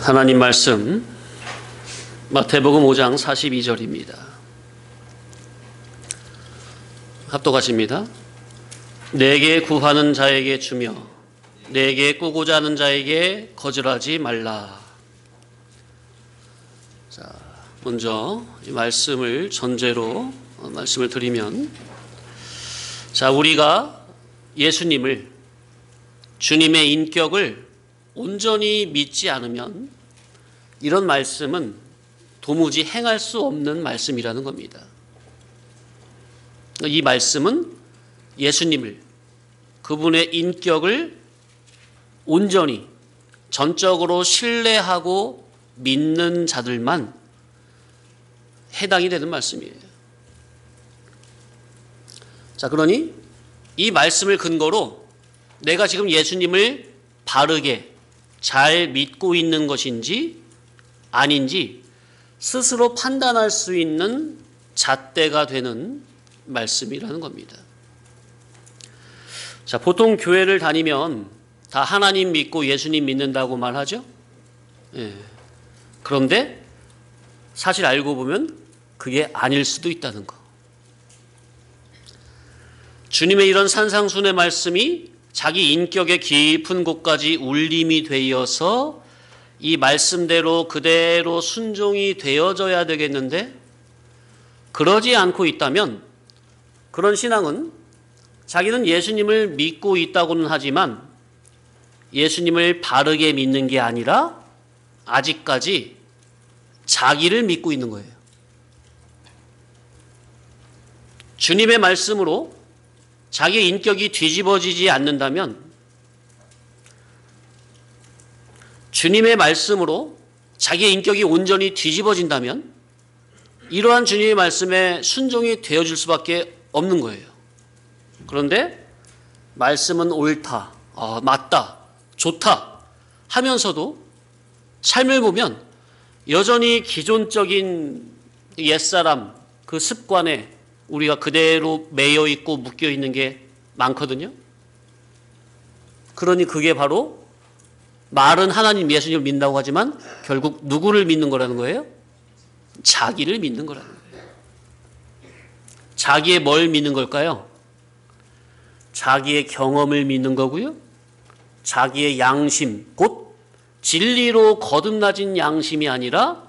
하나님 말씀 마태복음 5장 42절입니다. 합독하십니다. 내게 구하는 자에게 주며 내게 꾸고자 하는 자에게 거절하지 말라. 자, 먼저 이 말씀을 전제로 말씀을 드리면, 자, 우리가 예수님을, 주님의 인격을 온전히 믿지 않으면 이런 말씀은 도무지 행할 수 없는 말씀이라는 겁니다. 이 말씀은 예수님을, 그분의 인격을 온전히 전적으로 신뢰하고 믿는 자들만 해당이 되는 말씀이에요. 자, 그러니 이 말씀을 근거로 내가 지금 예수님을 바르게 잘 믿고 있는 것인지 아닌지 스스로 판단할 수 있는 잣대가 되는 말씀이라는 겁니다. 자, 보통 교회를 다니면 다 하나님 믿고 예수님 믿는다고 말하죠. 예. 그런데 사실 알고 보면 그게 아닐 수도 있다는 거. 주님의 이런 산상순의 말씀이 자기 인격의 깊은 곳까지 울림이 되어서 이 말씀대로 그대로 순종이 되어져야 되겠는데, 그러지 않고 있다면 그런 신앙은 자기는 예수님을 믿고 있다고는 하지만 예수님을 바르게 믿는 게 아니라 아직까지 자기를 믿고 있는 거예요. 주님의 말씀으로 자기의 인격이 뒤집어지지 않는다면, 주님의 말씀으로 자기의 인격이 온전히 뒤집어진다면 이러한 주님의 말씀에 순종이 되어질 수밖에 없는 거예요. 그런데 말씀은 옳다, 맞다, 좋다 하면서도 삶을 보면 여전히 기존적인 옛사람 그 습관에 우리가 그대로 매여 있고 묶여 있는 게 많거든요. 그러니 그게 바로 말은 하나님 예수님을 믿는다고 하지만 결국 누구를 믿는 거라는 거예요? 자기를 믿는 거라는 거예요. 자기의 뭘 믿는 걸까요? 자기의 경험을 믿는 거고요. 자기의 양심, 곧 진리로 거듭나진 양심이 아니라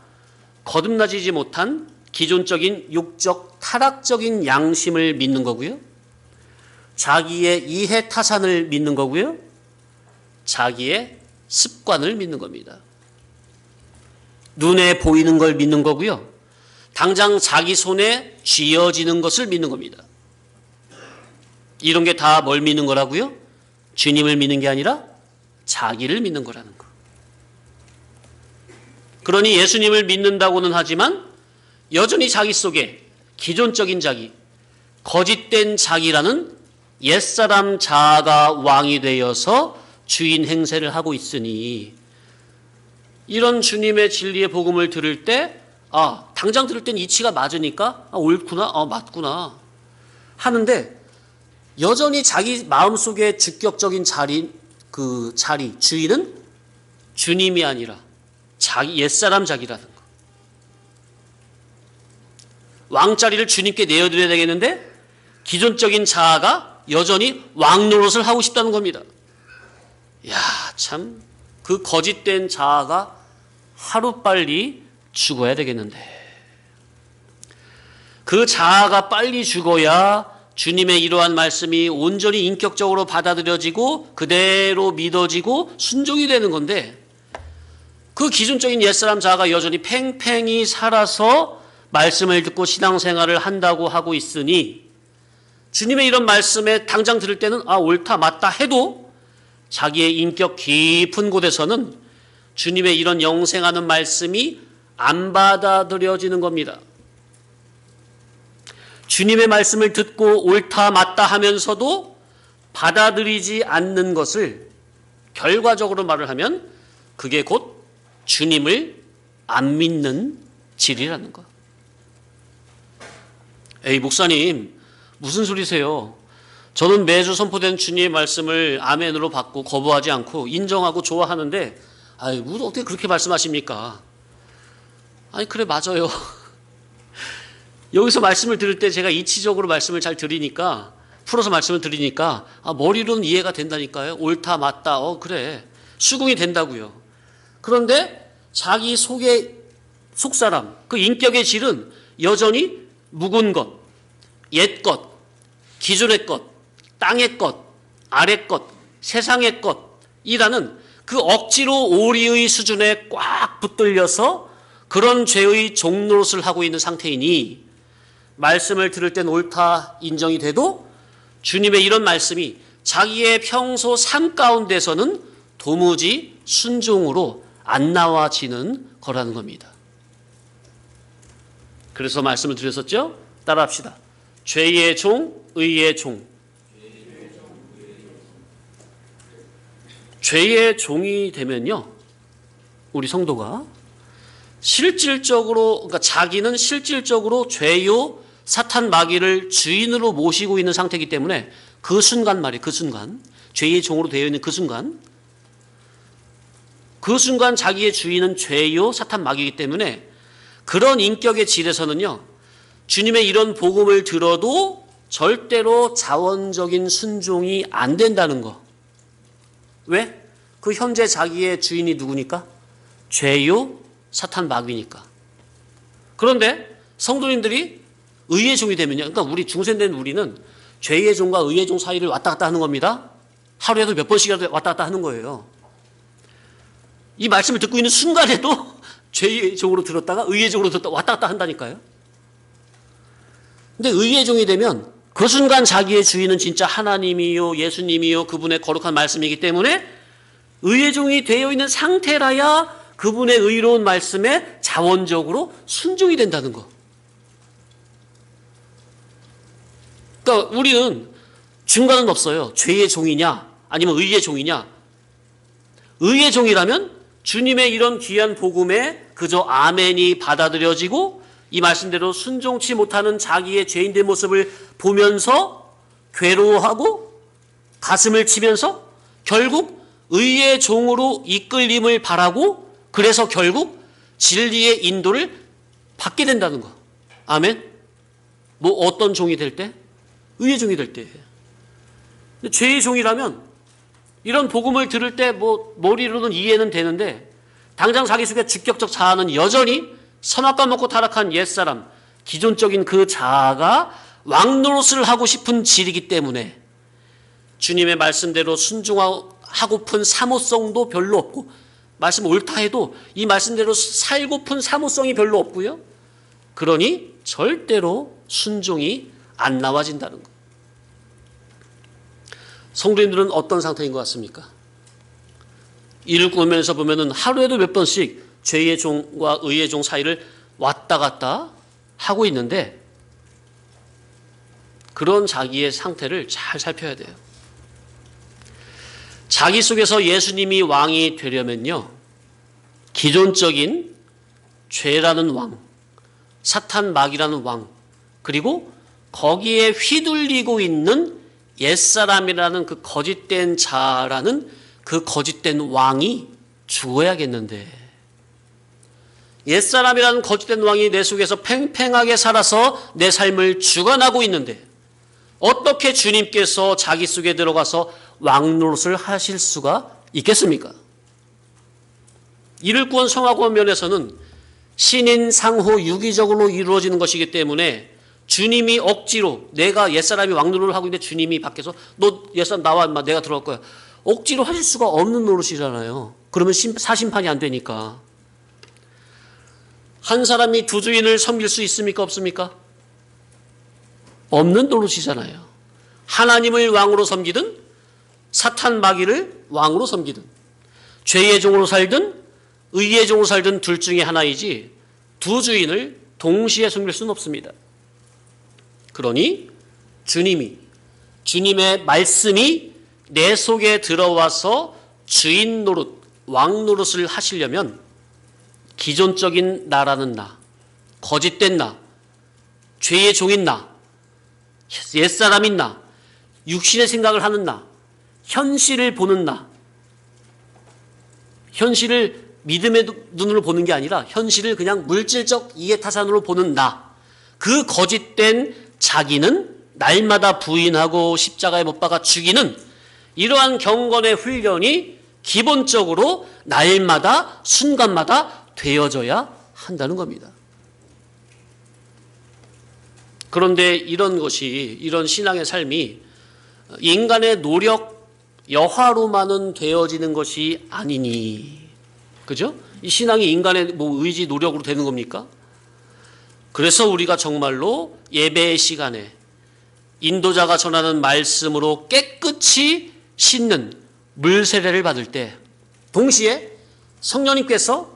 거듭나지지 못한 기존적인 육적 타락적인 양심을 믿는 거고요. 자기의 이해 타산을 믿는 거고요. 자기의 습관을 믿는 겁니다. 눈에 보이는 걸 믿는 거고요. 당장 자기 손에 쥐어지는 것을 믿는 겁니다. 이런 게 다 뭘 믿는 거라고요? 주님을 믿는 게 아니라 자기를 믿는 거라는 거. 그러니 예수님을 믿는다고는 하지만 여전히 자기 속에 기존적인 자기, 거짓된 자기라는 옛사람 자아가 왕이 되어서 주인 행세를 하고 있으니, 이런 주님의 진리의 복음을 들을 때 당장 들을 땐 이치가 맞으니까 옳구나, 맞구나 하는데, 여전히 자기 마음속의 주격적인 자리, 주인은 주님이 아니라 자기 옛사람 자기라는 거. 왕자리를 주님께 내어드려야 되겠는데 기존적인 자아가 여전히 왕 노릇을 하고 싶다는 겁니다. 야, 참, 그 거짓된 자아가 하루빨리 죽어야 되겠는데, 그 자아가 빨리 죽어야 주님의 이러한 말씀이 온전히 인격적으로 받아들여지고 그대로 믿어지고 순종이 되는 건데, 그 기존적인 옛사람 자아가 여전히 팽팽히 살아서 말씀을 듣고 신앙생활을 한다고 하고 있으니, 주님의 이런 말씀에 당장 들을 때는 옳다, 맞다 해도 자기의 인격 깊은 곳에서는 주님의 이런 영생하는 말씀이 안 받아들여지는 겁니다. 주님의 말씀을 듣고 옳다, 맞다 하면서도 받아들이지 않는 것을, 결과적으로 말을 하면 그게 곧 주님을 안 믿는 질이라는 거. 에이, 목사님, 무슨 소리세요? 저는 매주 선포된 주님의 말씀을 아멘으로 받고 거부하지 않고 인정하고 좋아하는데 아이, 어떻게 그렇게 말씀하십니까? 아니, 그래, 맞아요. 여기서 말씀을 들을 때 제가 이치적으로 말씀을 잘 드리니까, 풀어서 말씀을 드리니까, 머리로는 이해가 된다니까요. 옳다, 맞다, 그래. 수긍이 된다고요. 그런데 자기 속사람, 그 인격의 질은 여전히 묵은 것, 옛 것, 기존의 것, 땅의 것, 아래 것, 세상의 것이라는 그 억지로 오리의 수준에 꽉 붙들려서 그런 죄의 종노릇을 하고 있는 상태이니 말씀을 들을 땐 옳다 인정이 돼도 주님의 이런 말씀이 자기의 평소 삶 가운데서는 도무지 순종으로 안 나와지는 거라는 겁니다. 그래서 말씀을 드렸었죠? 따라합시다. 죄의 종, 의의 종. 죄의 종이 되면요, 우리 성도가 실질적으로, 그러니까 자기는 실질적으로 죄요 사탄 마귀를 주인으로 모시고 있는 상태이기 때문에 그 순간 말이에요. 그 순간 죄의 종으로 되어 있는 그 순간 자기의 주인은 죄요 사탄 마귀이기 때문에 그런 인격의 질에서는요, 주님의 이런 복음을 들어도 절대로 자원적인 순종이 안 된다는 거. 왜? 그 현재 자기의 주인이 누구니까? 죄요 사탄 마귀니까. 그런데 성도님들이 의의 종이 되면요, 그러니까 우리 중생된 우리는 죄의 종과 의의 종 사이를 왔다 갔다 하는 겁니다. 하루에도 몇 번씩이라도 왔다 갔다 하는 거예요. 이 말씀을 듣고 있는 순간에도 죄의 종으로 들었다가 의의 종으로 들었다 왔다 갔다 한다니까요. 근데 의의 종이 되면 그 순간 자기의 주인은 진짜 하나님이요 예수님이요 그분의 거룩한 말씀이기 때문에 의의 종이 되어 있는 상태라야 그분의 의로운 말씀에 자원적으로 순종이 된다는 거. 그러니까 우리는 중간은 없어요. 죄의 종이냐 아니면 의의 종이냐. 의의 종이라면 주님의 이런 귀한 복음에 그저 아멘이 받아들여지고 이 말씀대로 순종치 못하는 자기의 죄인된 모습을 보면서 괴로워하고 가슴을 치면서 결국 의의 종으로 이끌림을 바라고 그래서 결국 진리의 인도를 받게 된다는 거. 아멘? 뭐 어떤 종이 될 때? 의의 종이 될 때. 죄의 종이라면 이런 복음을 들을 때 뭐 머리로는 이해는 되는데 당장 자기 속에 주격적 자아는 여전히 선악과 먹고 타락한 옛사람, 기존적인 그 자아가 왕노릇을 하고 싶은 질이기 때문에 주님의 말씀대로 순종하고픈 사모성도 별로 없고 말씀 옳다 해도 이 말씀대로 살고픈 사모성이 별로 없고요. 그러니 절대로 순종이 안 나와진다는 것. 성도님들은 어떤 상태인 것 같습니까? 이를 꾸면서 보면은 하루에도 몇 번씩 죄의 종과 의의 종 사이를 왔다 갔다 하고 있는데 그런 자기의 상태를 잘 살펴야 돼요. 자기 속에서 예수님이 왕이 되려면요, 기존적인 죄라는 왕, 사탄 마귀라는 왕, 그리고 거기에 휘둘리고 있는 옛사람이라는 그 거짓된 자라는 그 거짓된 왕이 죽어야겠는데 옛사람이라는 거짓된 왕이 내 속에서 팽팽하게 살아서 내 삶을 주관하고 있는데 어떻게 주님께서 자기 속에 들어가서 왕노릇을 하실 수가 있겠습니까? 이를 구원 성화구원 면에서는 신인 상호 유기적으로 이루어지는 것이기 때문에 주님이 억지로 내가 옛사람이 왕노릇을 하고 있는데 주님이 밖에서 너 옛사람 나와 인마 내가 들어갈 거야. 억지로 하실 수가 없는 노릇이잖아요. 그러면 사심판이 안 되니까. 한 사람이 두 주인을 섬길 수 있습니까? 없습니까? 없는 노릇이잖아요. 하나님을 왕으로 섬기든 사탄 마귀를 왕으로 섬기든 죄의 종으로 살든 의의 종으로 살든 둘 중에 하나이지 두 주인을 동시에 섬길 수는 없습니다. 그러니 주님의 말씀이 내 속에 들어와서 주인 노릇, 왕 노릇을 하시려면 기존적인 나라는 나, 거짓된 나, 죄의 종인 나, 옛사람인 나, 육신의 생각을 하는 나, 현실을 보는 나, 현실을 믿음의 눈으로 보는 게 아니라 현실을 그냥 물질적 이해타산으로 보는 나. 그 거짓된 자기는 날마다 부인하고 십자가에 못 박아 죽이는 이러한 경건의 훈련이 기본적으로 날마다 순간마다 되어져야 한다는 겁니다. 그런데 이런 신앙의 삶이 인간의 노력 여하로만은 되어지는 것이 아니니, 그죠? 이 신앙이 인간의 의지 노력으로 되는 겁니까? 그래서 우리가 정말로 예배의 시간에 인도자가 전하는 말씀으로 깨끗이 씻는 물 세례를 받을 때 동시에 성령님께서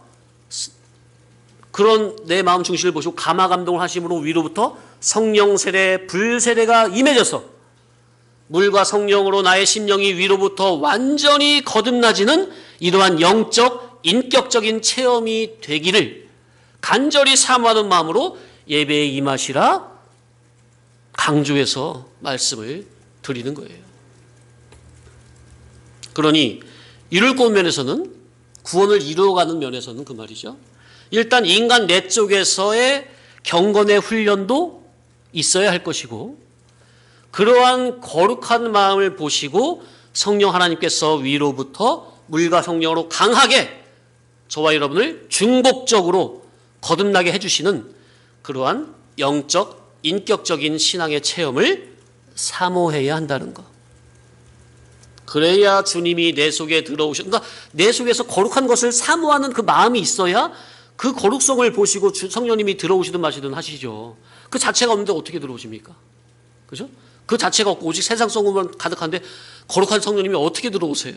그런 내 마음 중심을 보시고 감화 감동을 하심으로 위로부터 성령 세례, 불 세례가 임해져서 물과 성령으로 나의 심령이 위로부터 완전히 거듭나지는 이러한 영적, 인격적인 체험이 되기를 간절히 사모하는 마음으로 예배에 임하시라 강조해서 말씀을 드리는 거예요. 그러니 이룰 것 면에서는, 구원을 이루어가는 면에서는 그 말이죠. 일단 인간 내적에서의 경건의 훈련도 있어야 할 것이고, 그러한 거룩한 마음을 보시고 성령 하나님께서 위로부터 물과 성령으로 강하게 저와 여러분을 중복적으로 거듭나게 해주시는 그러한 영적, 인격적인 신앙의 체험을 사모해야 한다는 것. 그래야 주님이 내 속에 그러니까 내 속에서 거룩한 것을 사모하는 그 마음이 있어야 그 거룩성을 보시고 성령님이 들어오시든 마시든 하시죠. 그 자체가 없는데 어떻게 들어오십니까? 그죠? 그 자체가 없고 오직 세상 성공만 가득한데 거룩한 성령님이 어떻게 들어오세요?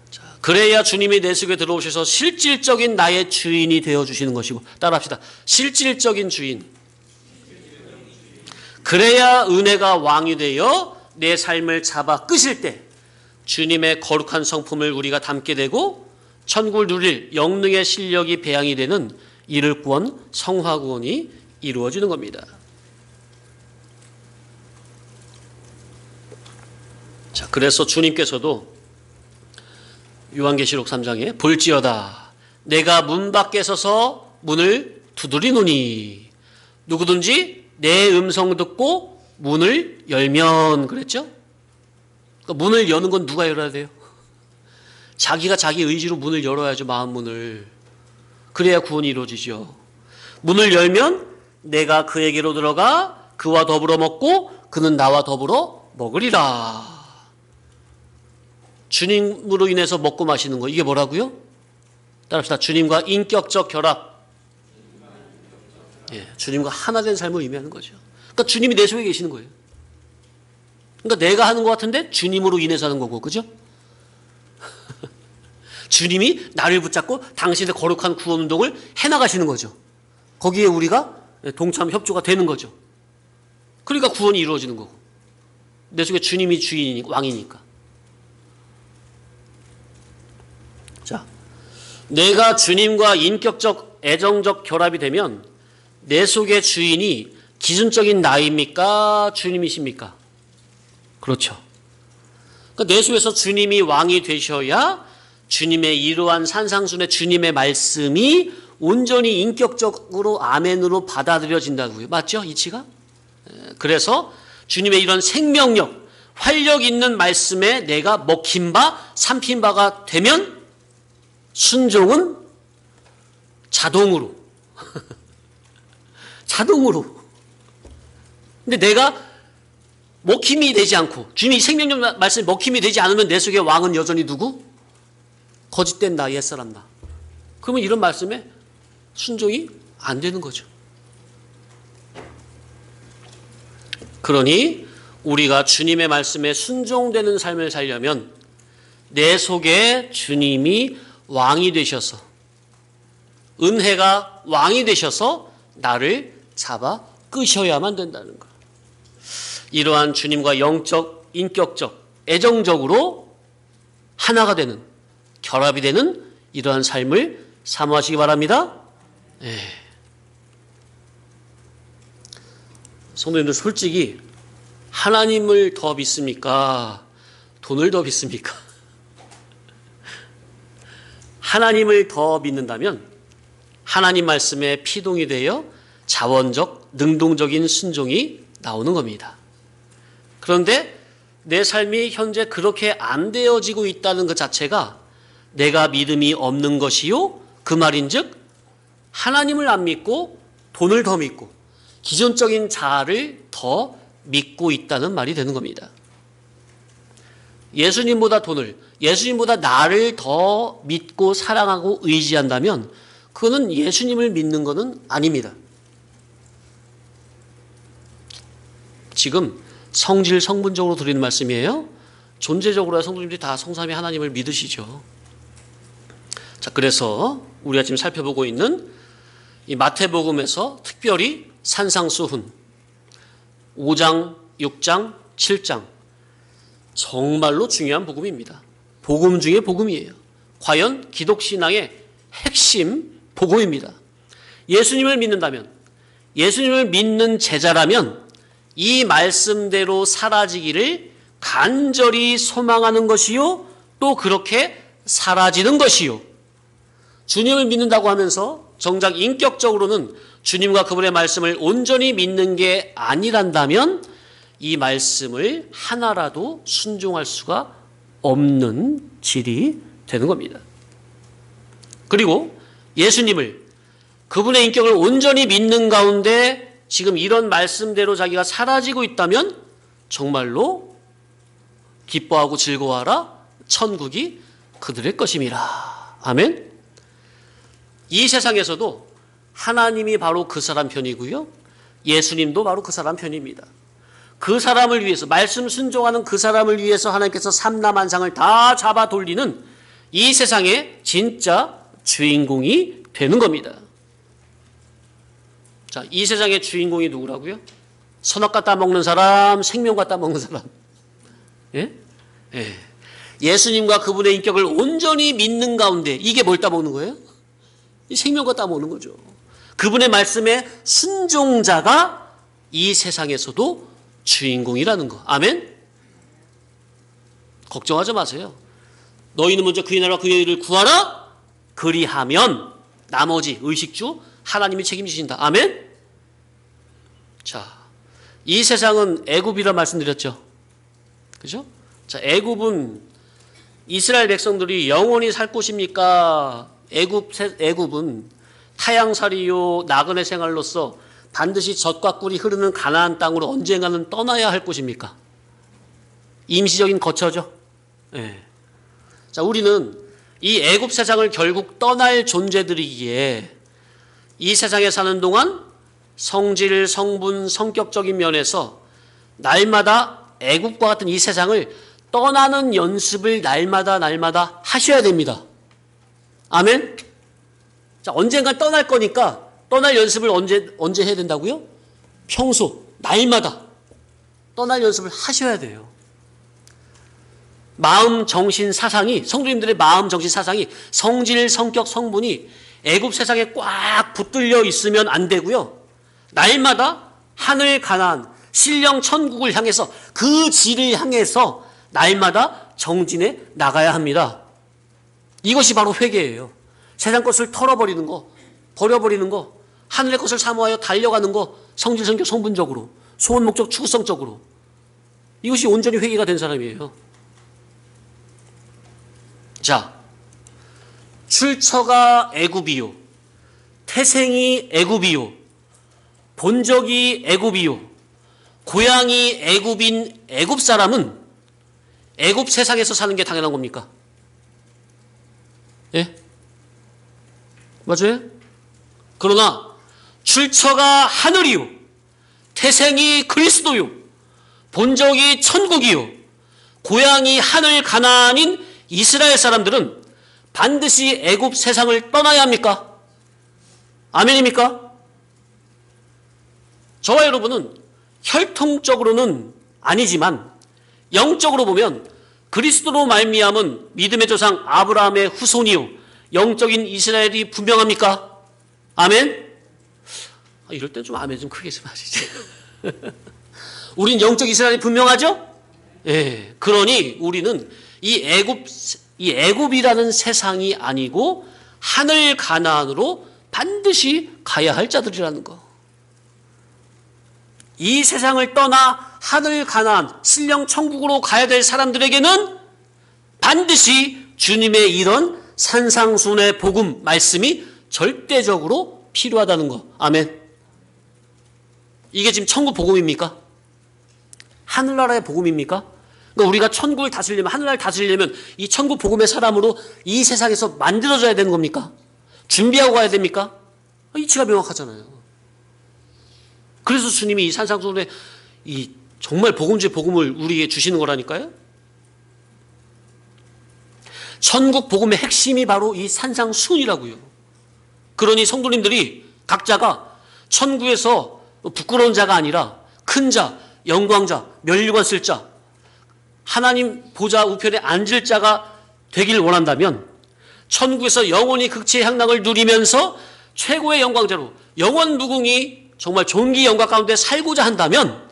자, 그래야 주님이 내 속에 들어오셔서 실질적인 나의 주인이 되어주시는 것이고, 따라합시다. 실질적인 주인. 그래야 은혜가 왕이 되어 내 삶을 잡아 끄실 때 주님의 거룩한 성품을 우리가 담게 되고 천국을 누릴 영능의 실력이 배양이 되는 이를 구원, 성화 구원이 이루어지는 겁니다. 자, 그래서 주님께서도 요한계시록 3장에 볼지어다 내가 문 밖에 서서 문을 두드리노니 누구든지 내 음성 듣고 문을 열면, 그랬죠? 그러니까 문을 여는 건 누가 열어야 돼요? 자기가 자기 의지로 문을 열어야죠. 마음 문을. 그래야 구원이 이루어지죠. 문을 열면 내가 그에게로 들어가 그와 더불어 먹고 그는 나와 더불어 먹으리라. 주님으로 인해서 먹고 마시는 거, 이게 뭐라고요? 따라합시다. 주님과 인격적 결합. 예, 주님과 하나 된 삶을 의미하는 거죠. 그러니까 주님이 내 속에 계시는 거예요. 그러니까 내가 하는 것 같은데 주님으로 인해서 하는 거고, 그죠? 주님이 나를 붙잡고 당신의 거룩한 구원 운동을 해나가시는 거죠. 거기에 우리가 동참 협조가 되는 거죠. 그러니까 구원이 이루어지는 거고. 내 속에 주님이 주인이니까, 왕이니까. 자, 내가 주님과 인격적, 애정적 결합이 되면 내 속의 주인이 기준적인 나입니까? 주님이십니까? 그렇죠. 그러니까 내 속에서 주님이 왕이 되셔야 주님의 이러한 산상순의 주님의 말씀이 온전히 인격적으로 아멘으로 받아들여진다고요. 맞죠? 이치가? 그래서 주님의 이런 생명력, 활력 있는 말씀에 내가 먹힌 바, 삼킨 바가 되면 순종은 자동으로. 자동으로. 근데 내가 먹힘이 되지 않고 주님이 생명력 말씀이 먹힘이 되지 않으면 내 속에 왕은 여전히 누구? 거짓된 나, 옛사람 나. 그러면 이런 말씀에 순종이 안 되는 거죠. 그러니 우리가 주님의 말씀에 순종되는 삶을 살려면 내 속에 주님이 왕이 되셔서, 은혜가 왕이 되셔서 나를 잡아 끄셔야만 된다는 것. 이러한 주님과 영적, 인격적, 애정적으로 하나가 되는, 결합이 되는 이러한 삶을 사모하시기 바랍니다. 네. 성도님들, 솔직히 하나님을 더 믿습니까? 돈을 더 믿습니까? 하나님을 더 믿는다면 하나님 말씀에 피동이 되어 자원적, 능동적인 순종이 나오는 겁니다. 그런데 내 삶이 현재 그렇게 안 되어지고 있다는 것 자체가 내가 믿음이 없는 것이요, 그 말인즉 하나님을 안 믿고 돈을 더 믿고 기존적인 자아를 더 믿고 있다는 말이 되는 겁니다. 예수님보다 돈을, 예수님보다 나를 더 믿고 사랑하고 의지한다면 그거는 예수님을 믿는 것은 아닙니다. 지금 성질 성분적으로 드리는 말씀이에요. 존재적으로 성도님들이 다 성삼위 하나님을 믿으시죠. 자, 그래서 우리가 지금 살펴보고 있는 이 마태복음에서 특별히 산상수훈 5장, 6장, 7장 정말로 중요한 복음입니다. 복음 중에 복음이에요. 과연 기독신앙의 핵심 복음입니다. 예수님을 믿는다면, 예수님을 믿는 제자라면 이 말씀대로 사라지기를 간절히 소망하는 것이요, 또 그렇게 사라지는 것이요. 주님을 믿는다고 하면서 정작 인격적으로는 주님과 그분의 말씀을 온전히 믿는 게 아니란다면 이 말씀을 하나라도 순종할 수가 없는 질이 되는 겁니다. 그리고 예수님을, 그분의 인격을 온전히 믿는 가운데 지금 이런 말씀대로 자기가 사라지고 있다면 정말로 기뻐하고 즐거워하라, 천국이 그들의 것임이라. 아멘. 이 세상에서도 하나님이 바로 그 사람 편이고요, 예수님도 바로 그 사람 편입니다. 그 사람을 위해서, 말씀 순종하는 그 사람을 위해서 하나님께서 삼라만상을 다 잡아 돌리는 이 세상의 진짜 주인공이 되는 겁니다. 자, 이 세상의 주인공이 누구라고요? 선악 갖다 먹는 사람, 생명 갖다 먹는 사람. 예? 예. 예수님과 그분의 인격을 온전히 믿는 가운데 이게 뭘 따먹는 거예요? 이 생명과 따먹는 거죠. 그분의 말씀에 순종자가 이 세상에서도 주인공이라는 거. 아멘? 걱정하지 마세요. 너희는 먼저 그의 나라와 그의 의를 구하라. 그리하면 나머지 의식주 하나님이 책임지신다. 아멘? 자, 이 세상은 애굽이라 말씀드렸죠. 그죠? 자, 애굽은 이스라엘 백성들이 영원히 살 곳입니까? 애굽은 타향살이요 나그네 생활로서 반드시 젖과 꿀이 흐르는 가나안 땅으로 언젠가는 떠나야 할 곳입니까? 임시적인 거처죠. 네. 자, 우리는 이 애굽 세상을 결국 떠날 존재들이기에 이 세상에 사는 동안 성질, 성분, 성격적인 면에서 날마다 애굽과 같은 이 세상을 떠나는 연습을 날마다 하셔야 됩니다. 아멘? 자, 언젠가 떠날 거니까 떠날 연습을 언제 해야 된다고요? 평소, 날마다 떠날 연습을 하셔야 돼요. 마음, 정신, 사상이, 성도님들의 마음, 정신, 사상이 성질, 성격, 성분이 애굽 세상에 꽉 붙들려 있으면 안 되고요. 날마다 하늘 가나안, 신령 천국을 향해서 그 질을 향해서 날마다 정진해 나가야 합니다. 이것이 바로 회개예요. 세상 것을 털어버리는 거, 버려버리는 거, 하늘의 것을 사모하여 달려가는 거, 성질, 성격, 성분적으로, 소원, 목적, 추구성적으로. 이것이 온전히 회개가 된 사람이에요. 자, 출처가 애굽이요, 태생이 애굽이요, 본적이 애굽이요, 고향이 애굽인 애굽 사람은 애굽 세상에서 사는 게 당연한 겁니까? 예? 맞아요? 그러나 출처가 하늘이요, 태생이 그리스도요, 본적이 천국이요, 고향이 하늘 가나안인 이스라엘 사람들은 반드시 애굽 세상을 떠나야 합니까? 아멘입니까? 저와 여러분은 혈통적으로는 아니지만 영적으로 보면 그리스도로 말미암은 믿음의 조상 아브라함의 후손이요 영적인 이스라엘이 분명합니까? 아멘? 이럴 땐 좀 아멘 좀 크게 좀 하시죠. 우린 영적 이스라엘이 분명하죠? 예. 그러니 우리는 이 애굽 이 애굽이라는 세상이 아니고 하늘 가나안으로 반드시 가야 할 자들이라는 거. 이 세상을 떠나 하늘 가나안, 신령 천국으로 가야 될 사람들에게는 반드시 주님의 이런 산상순의 복음 말씀이 절대적으로 필요하다는 거. 아멘. 이게 지금 천국 복음입니까? 하늘나라의 복음입니까? 그러니까 우리가 천국을 다스리려면, 하늘나라를 다스리려면 이 천국 복음의 사람으로 이 세상에서 만들어져야 되는 겁니까? 준비하고 가야 됩니까? 이치가 명확하잖아요. 그래서 주님이 이 산상순의 이 정말 복음주의 복음을 우리에게 주시는 거라니까요. 천국 복음의 핵심이 바로 이 산상순이라고요. 그러니 성도님들이 각자가 천국에서 부끄러운 자가 아니라 큰 자, 영광자, 면류관 쓸 자, 하나님 보좌 우편에 앉을 자가 되길 원한다면 천국에서 영원히 극치의 향락을 누리면서 최고의 영광자로 영원 무궁히 정말 존귀 영광 가운데 살고자 한다면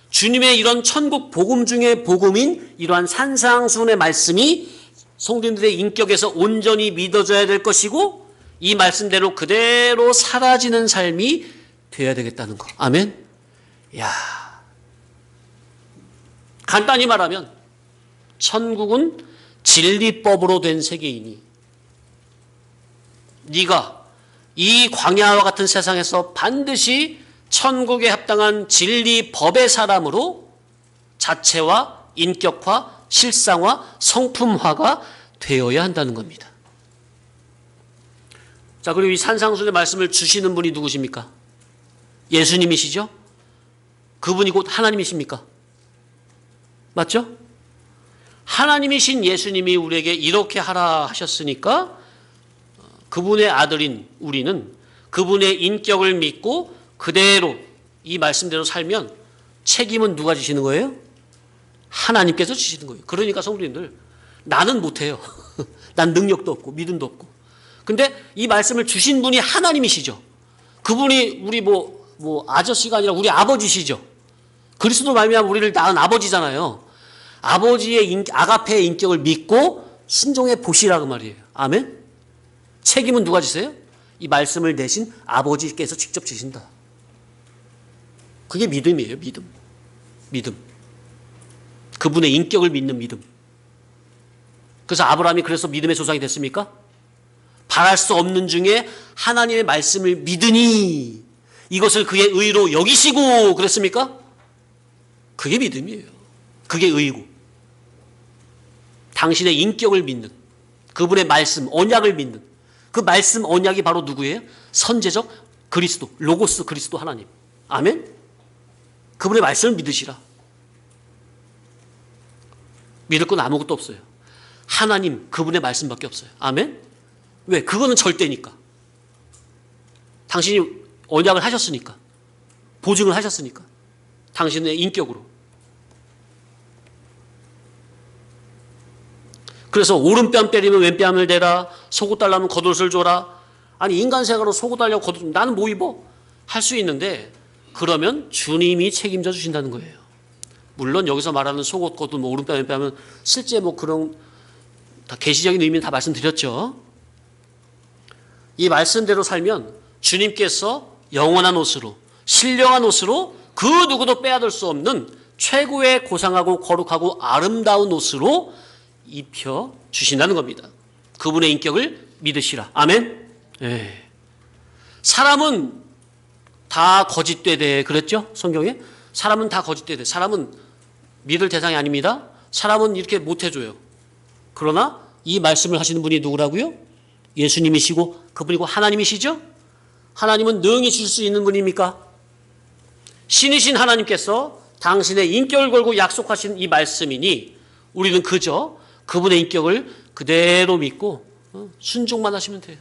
주님의 이런 천국 복음 중의 복음인 이러한 산상순의 말씀이 성도님들의 인격에서 온전히 믿어져야 될 것이고 이 말씀대로 그대로 사라지는 삶이 되어야 되겠다는 거. 아멘. 야, 간단히 말하면 천국은 진리법으로 된 세계이니 네가 이 광야와 같은 세상에서 반드시 천국에 합당한 진리법의 사람으로 자체와 인격화, 실상화, 성품화가 되어야 한다는 겁니다. 자, 그리고 이 산상순의 말씀을 주시는 분이 누구십니까? 예수님이시죠? 그분이 곧 하나님이십니까? 맞죠? 하나님이신 예수님이 우리에게 이렇게 하라 하셨으니까 그분의 아들인 우리는 그분의 인격을 믿고 그대로 이 말씀대로 살면 책임은 누가 지시는 거예요? 하나님께서 주시는 거예요. 그러니까 성도님들, 나는 못해요. 난 능력도 없고 믿음도 없고. 근데 이 말씀을 주신 분이 하나님이시죠. 그분이 우리 아저씨가 아니라 우리 아버지시죠. 그리스도로 말미암아 우리를 낳은 아버지잖아요. 아버지의 아가페의 인격을 믿고 순종해 보시라고 말이에요. 아멘. 책임은 누가 지세요? 이 말씀을 내신 아버지께서 직접 지신다. 그게 믿음이에요. 믿음. 그분의 인격을 믿는 믿음. 그래서 아브라함이 그래서 믿음의 조상이 됐습니까? 바랄 수 없는 중에 하나님의 말씀을 믿으니 이것을 그의 의로 여기시고 그랬습니까? 그게 믿음이에요. 그게 의고. 당신의 인격을 믿는, 그분의 말씀, 언약을 믿는 그 말씀, 언약이 바로 누구예요? 선제적 그리스도, 로고스 그리스도 하나님. 아멘? 그분의 말씀을 믿으시라. 믿을 건 아무것도 없어요. 하나님, 그분의 말씀밖에 없어요. 아멘? 왜? 그거는 절대니까. 당신이 언약을 하셨으니까. 보증을 하셨으니까. 당신의 인격으로. 그래서 오른뺨 때리면 왼뺨을 대라. 속옷 달라면 겉옷을 줘라. 아니 인간 생활로 속옷 달려고 겉옷 나는 뭐 입어? 할 수 있는데 그러면 주님이 책임져 주신다는 거예요. 물론 여기서 말하는 속옷, 겉옷, 오른뺨, 왼뺨은 실제 그런 다 계시적인 의미는 다 말씀드렸죠. 이 말씀대로 살면 주님께서 영원한 옷으로, 신령한 옷으로 그 누구도 빼앗을 수 없는 최고의 고상하고 거룩하고 아름다운 옷으로 입혀 주신다는 겁니다. 그분의 인격을 믿으시라. 아멘. 네. 사람은 다 거짓되되 그랬죠? 성경에? 사람은 다 거짓되되 사람은 믿을 대상이 아닙니다. 사람은 이렇게 못해줘요. 그러나 이 말씀을 하시는 분이 누구라고요? 예수님이시고 그분이고 하나님이시죠? 하나님은 능히 줄 수 있는 분입니까? 신이신 하나님께서 당신의 인격을 걸고 약속하신 이 말씀이니 우리는 그저 그분의 인격을 그대로 믿고 순종만 하시면 돼요.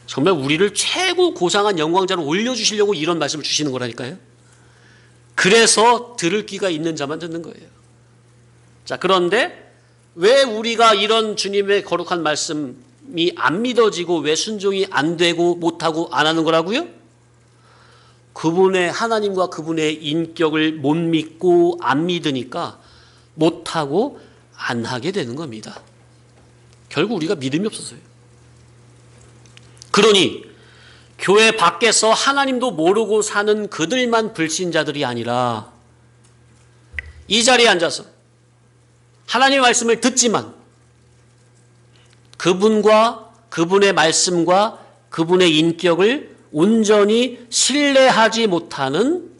정말 우리를 최고 고상한 영광자로 올려주시려고 이런 말씀을 주시는 거라니까요. 그래서 들을 귀가 있는 자만 듣는 거예요. 자, 그런데 왜 우리가 이런 주님의 거룩한 말씀이 안 믿어지고 왜 순종이 안 되고 못하고 안 하는 거라고요? 그분의 하나님과 그분의 인격을 못 믿고 안 믿으니까 못하고 안 하게 되는 겁니다. 결국 우리가 믿음이 없어서요. 그러니 교회 밖에서 하나님도 모르고 사는 그들만 불신자들이 아니라 이 자리에 앉아서 하나님의 말씀을 듣지만 그분과 그분의 말씀과 그분의 인격을 온전히 신뢰하지 못하는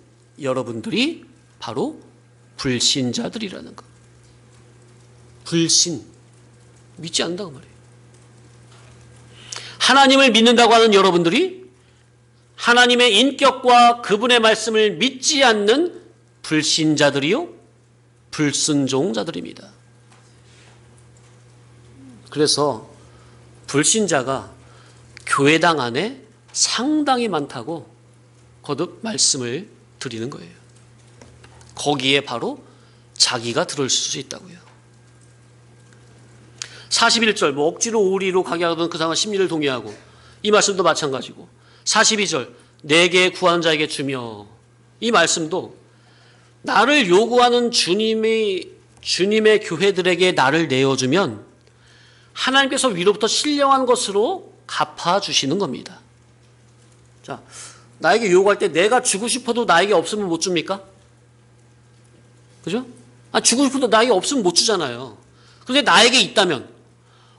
여러분들이 바로 불신자들이라는 것. 불신. 믿지 않는다고 말이에요. 하나님을 믿는다고 하는 여러분들이 하나님의 인격과 그분의 말씀을 믿지 않는 불신자들이요, 불순종자들입니다. 그래서 불신자가 교회당 안에 상당히 많다고 거듭 말씀을 드리는 거예요. 거기에 바로 자기가 들어올 수 있다고요. 41절 억지로 오리로 가게 하던 그 사람의 심리를 동의하고 이 말씀도 마찬가지고 42절 내게 구하는 자에게 주며 이 말씀도 나를 요구하는 주님의 교회들에게 나를 내어주면 하나님께서 위로부터 신령한 것으로 갚아주시는 겁니다. 자, 나에게 요구할 때 내가 주고 싶어도 나에게 없으면 못 줍니까? 그죠? 주고 싶어도 나에게 없으면 못 주잖아요. 그런데 나에게 있다면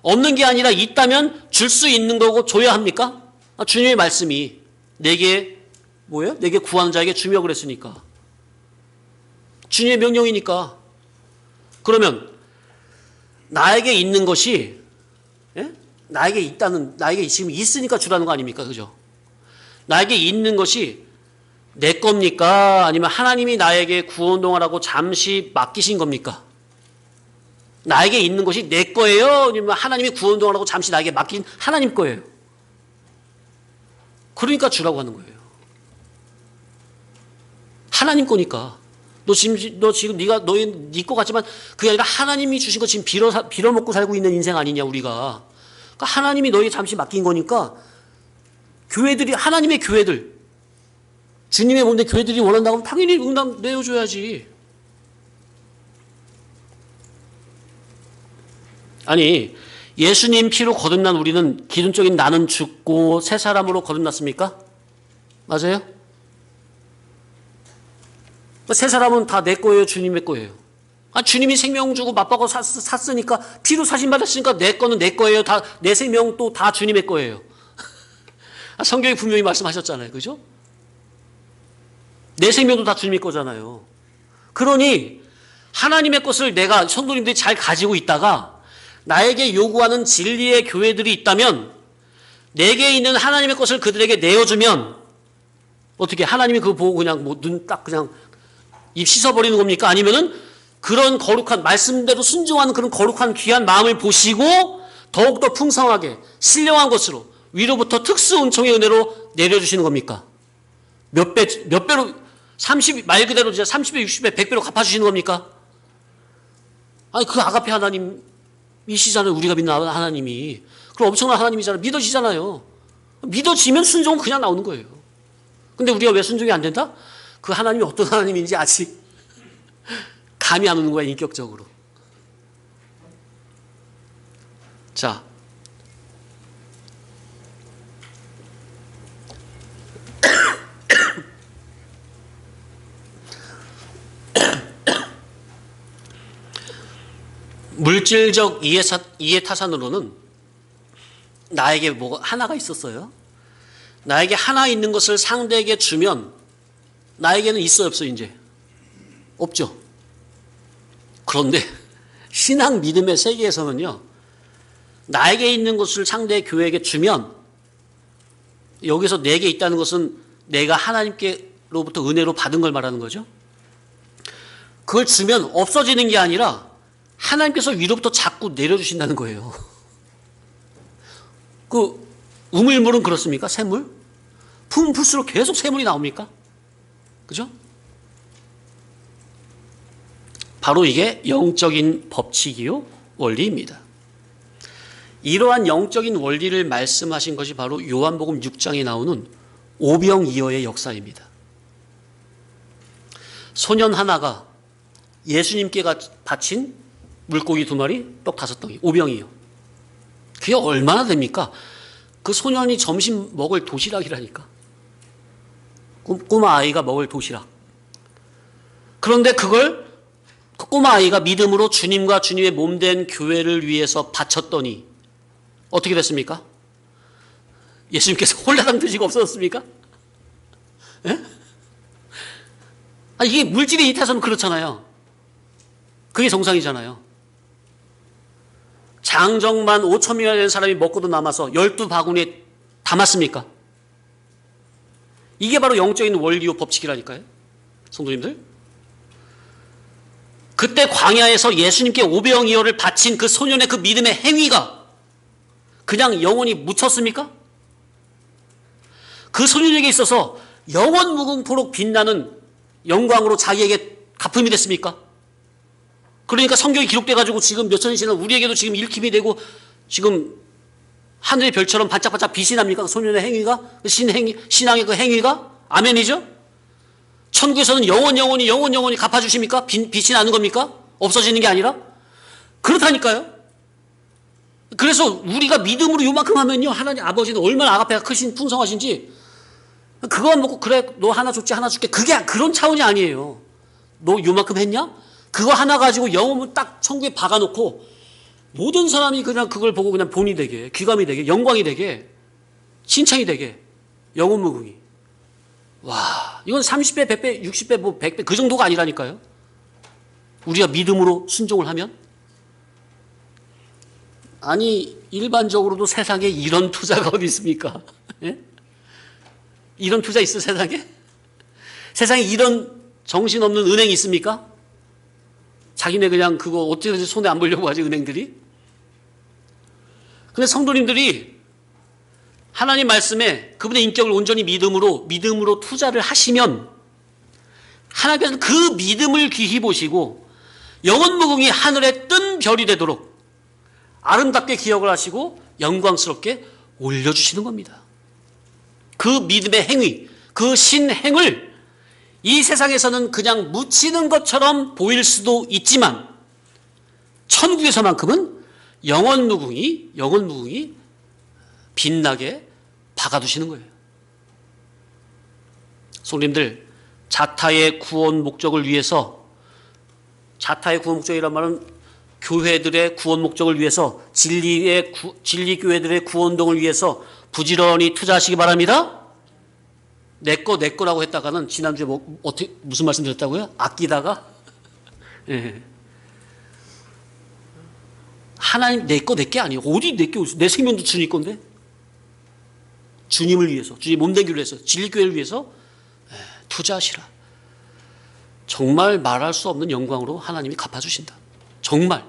없는 게 아니라 있다면 줄 수 있는 거고 줘야 합니까? 주님의 말씀이 내게 뭐예요? 내게 구하는 자에게 주며 그랬으니까. 주님의 명령이니까. 그러면 나에게 있는 것이 나에게 지금 있으니까 주라는 거 아닙니까? 그죠? 나에게 있는 것이 내 겁니까? 아니면 하나님이 나에게 구원동하라고 잠시 맡기신 겁니까? 나에게 있는 것이 내 거예요? 아니면 하나님이 구원동하라고 잠시 나에게 맡긴 하나님 거예요? 그러니까 주라고 하는 거예요. 하나님 거니까. 너 지금 네 거 같지만 그게 아니라 하나님이 주신 거 지금 빌어먹고 살고 있는 인생 아니냐, 우리가. 그러니까 하나님이 너에게 잠시 맡긴 거니까 교회들이, 하나님의 교회들, 주님의 몸의 교회들이 원한다고 하면 당연히 응답 내어줘야지. 아니, 예수님 피로 거듭난 우리는 기존적인 나는 죽고 새 사람으로 거듭났습니까? 맞아요? 새 사람은 다 내 거예요, 주님의 거예요? 주님이 생명 주고 맞바고 샀으니까, 피로 사신 받았으니까 내 거는 내 거예요. 다 내 생명 또 다 주님의 거예요. 성경이 분명히 말씀하셨잖아요. 그죠? 내 생명도 다 주님의 거잖아요. 그러니 하나님의 것을 내가 성도님들이 잘 가지고 있다가 나에게 요구하는 진리의 교회들이 있다면 내게 있는 하나님의 것을 그들에게 내어주면 어떻게 하나님이 그거 보고 그냥 뭐 눈 딱 그냥 입 씻어버리는 겁니까? 아니면은 그런 거룩한 말씀대로 순종하는 그런 거룩한 귀한 마음을 보시고 더욱더 풍성하게 신령한 것으로 위로부터 특수 은총의 은혜로 내려주시는 겁니까? 몇 배로 30, 말 그대로 진짜 30배, 60배, 100배로 갚아주시는 겁니까? 그 아가페 하나님이시잖아요. 우리가 믿는 하나님이. 그럼 엄청난 하나님이잖아요. 믿어지잖아요. 믿어지면 순종은 그냥 나오는 거예요. 근데 우리가 왜 순종이 안 된다? 그 하나님이 어떤 하나님인지 아직 감이 안 오는 거야, 인격적으로. 자. 물질적 이해타산으로는 나에게 뭐가 하나가 있었어요. 나에게 하나 있는 것을 상대에게 주면 나에게는 있어요, 없어요, 이제? 없죠. 그런데 신앙 믿음의 세계에서는요, 나에게 있는 것을 상대의 교회에게 주면 여기서 내게 있다는 것은 내가 하나님께로부터 은혜로 받은 걸 말하는 거죠. 그걸 주면 없어지는 게 아니라 하나님께서 위로부터 자꾸 내려주신다는 거예요. 그 우물물은 그렇습니까? 샘물? 품은 풀수록 계속 샘물이 나옵니까? 그죠? 바로 이게 영적인 법칙이요, 원리입니다. 이러한 영적인 원리를 말씀하신 것이 바로 요한복음 6장에 나오는 오병이어의 역사입니다. 소년 하나가 예수님께 바친 물고기 2마리, 떡 5덩이, 5병이요. 그게 얼마나 됩니까? 그 소년이 점심 먹을 도시락이라니까. 꼬마 아이가 먹을 도시락. 그런데 그걸 그 꼬마 아이가 믿음으로 주님과 주님의 몸된 교회를 위해서 바쳤더니 어떻게 됐습니까? 예수님께서 홀라당 드시고 없어졌습니까? 예? 이게 물질의 이태에서는 그렇잖아요. 그게 정상이잖아요. 장정만 5,000명이나 되는 사람이 먹고도 남아서 12바구니에 담았습니까? 이게 바로 영적인 원리요 법칙이라니까요. 성도님들. 그때 광야에서 예수님께 5병이어를 바친 그 소년의 그 믿음의 행위가 그냥 영원히 묻혔습니까? 그 소년에게 있어서 영원 무궁토록 빛나는 영광으로 자기에게 갚음이 됐습니까? 그러니까 성경이 기록돼가지고 지금 몇천년 지난 우리에게도 지금 일킴이 되고 지금 하늘의 별처럼 반짝반짝 빛이 납니까? 그 소년의 행위가? 그 신앙의 그 행위가? 아멘이죠? 천국에서는 영원히 갚아주십니까? 빛이 나는 겁니까? 없어지는 게 아니라? 그렇다니까요. 그래서 우리가 믿음으로 요만큼 하면요, 하나님 아버지는 얼마나 아가페가 크신 풍성하신지, 그거만 먹고, 그래, 너 하나 줬지, 하나 줄게. 그게 그런 차원이 아니에요. 너 요만큼 했냐? 그거 하나 가지고 영혼을 딱 천국에 박아놓고, 모든 사람이 그냥 그걸 보고 그냥 본이 되게, 귀감이 되게, 영광이 되게, 칭찬이 되게, 영혼 무궁이. 와, 이건 30배, 100배, 60배, 뭐 100배, 그 정도가 아니라니까요. 우리가 믿음으로 순종을 하면. 아니, 일반적으로도 세상에 이런 투자가 어디 있습니까? 예? 이런 투자 있어, 세상에? 세상에 이런 정신없는 은행이 있습니까? 자기네 그냥 그거 어찌든지 손에 안 보려고 하지, 은행들이? 근데 성도님들이 하나님 말씀에 그분의 인격을 온전히 믿음으로 투자를 하시면 하나님께서는 그 믿음을 귀히 보시고 영원무궁이 하늘에 뜬 별이 되도록 아름답게 기억을 하시고 영광스럽게 올려주시는 겁니다. 그 믿음의 행위, 그 신행을 이 세상에서는 그냥 묻히는 것처럼 보일 수도 있지만 천국에서만큼은 영원무궁이 빛나게 박아두시는 거예요. 성도님들, 자타의 구원 목적을 위해서, 자타의 구원 목적이란 말은 교회들의 구원 목적을 위해서, 진리 교회들의 구원동을 위해서 부지런히 투자하시기 바랍니다. 내 거라고 했다가는 지난주에 무슨 말씀 드렸다고요? 아끼다가? 예. 하나님 내 게 아니에요. 어디 내 게, 내 생명도 주님 건데? 주님을 위해서, 주님 몸된 교회를 위해서, 진리교회를 위해서 투자하시라. 정말 말할 수 없는 영광으로 하나님이 갚아주신다. 정말.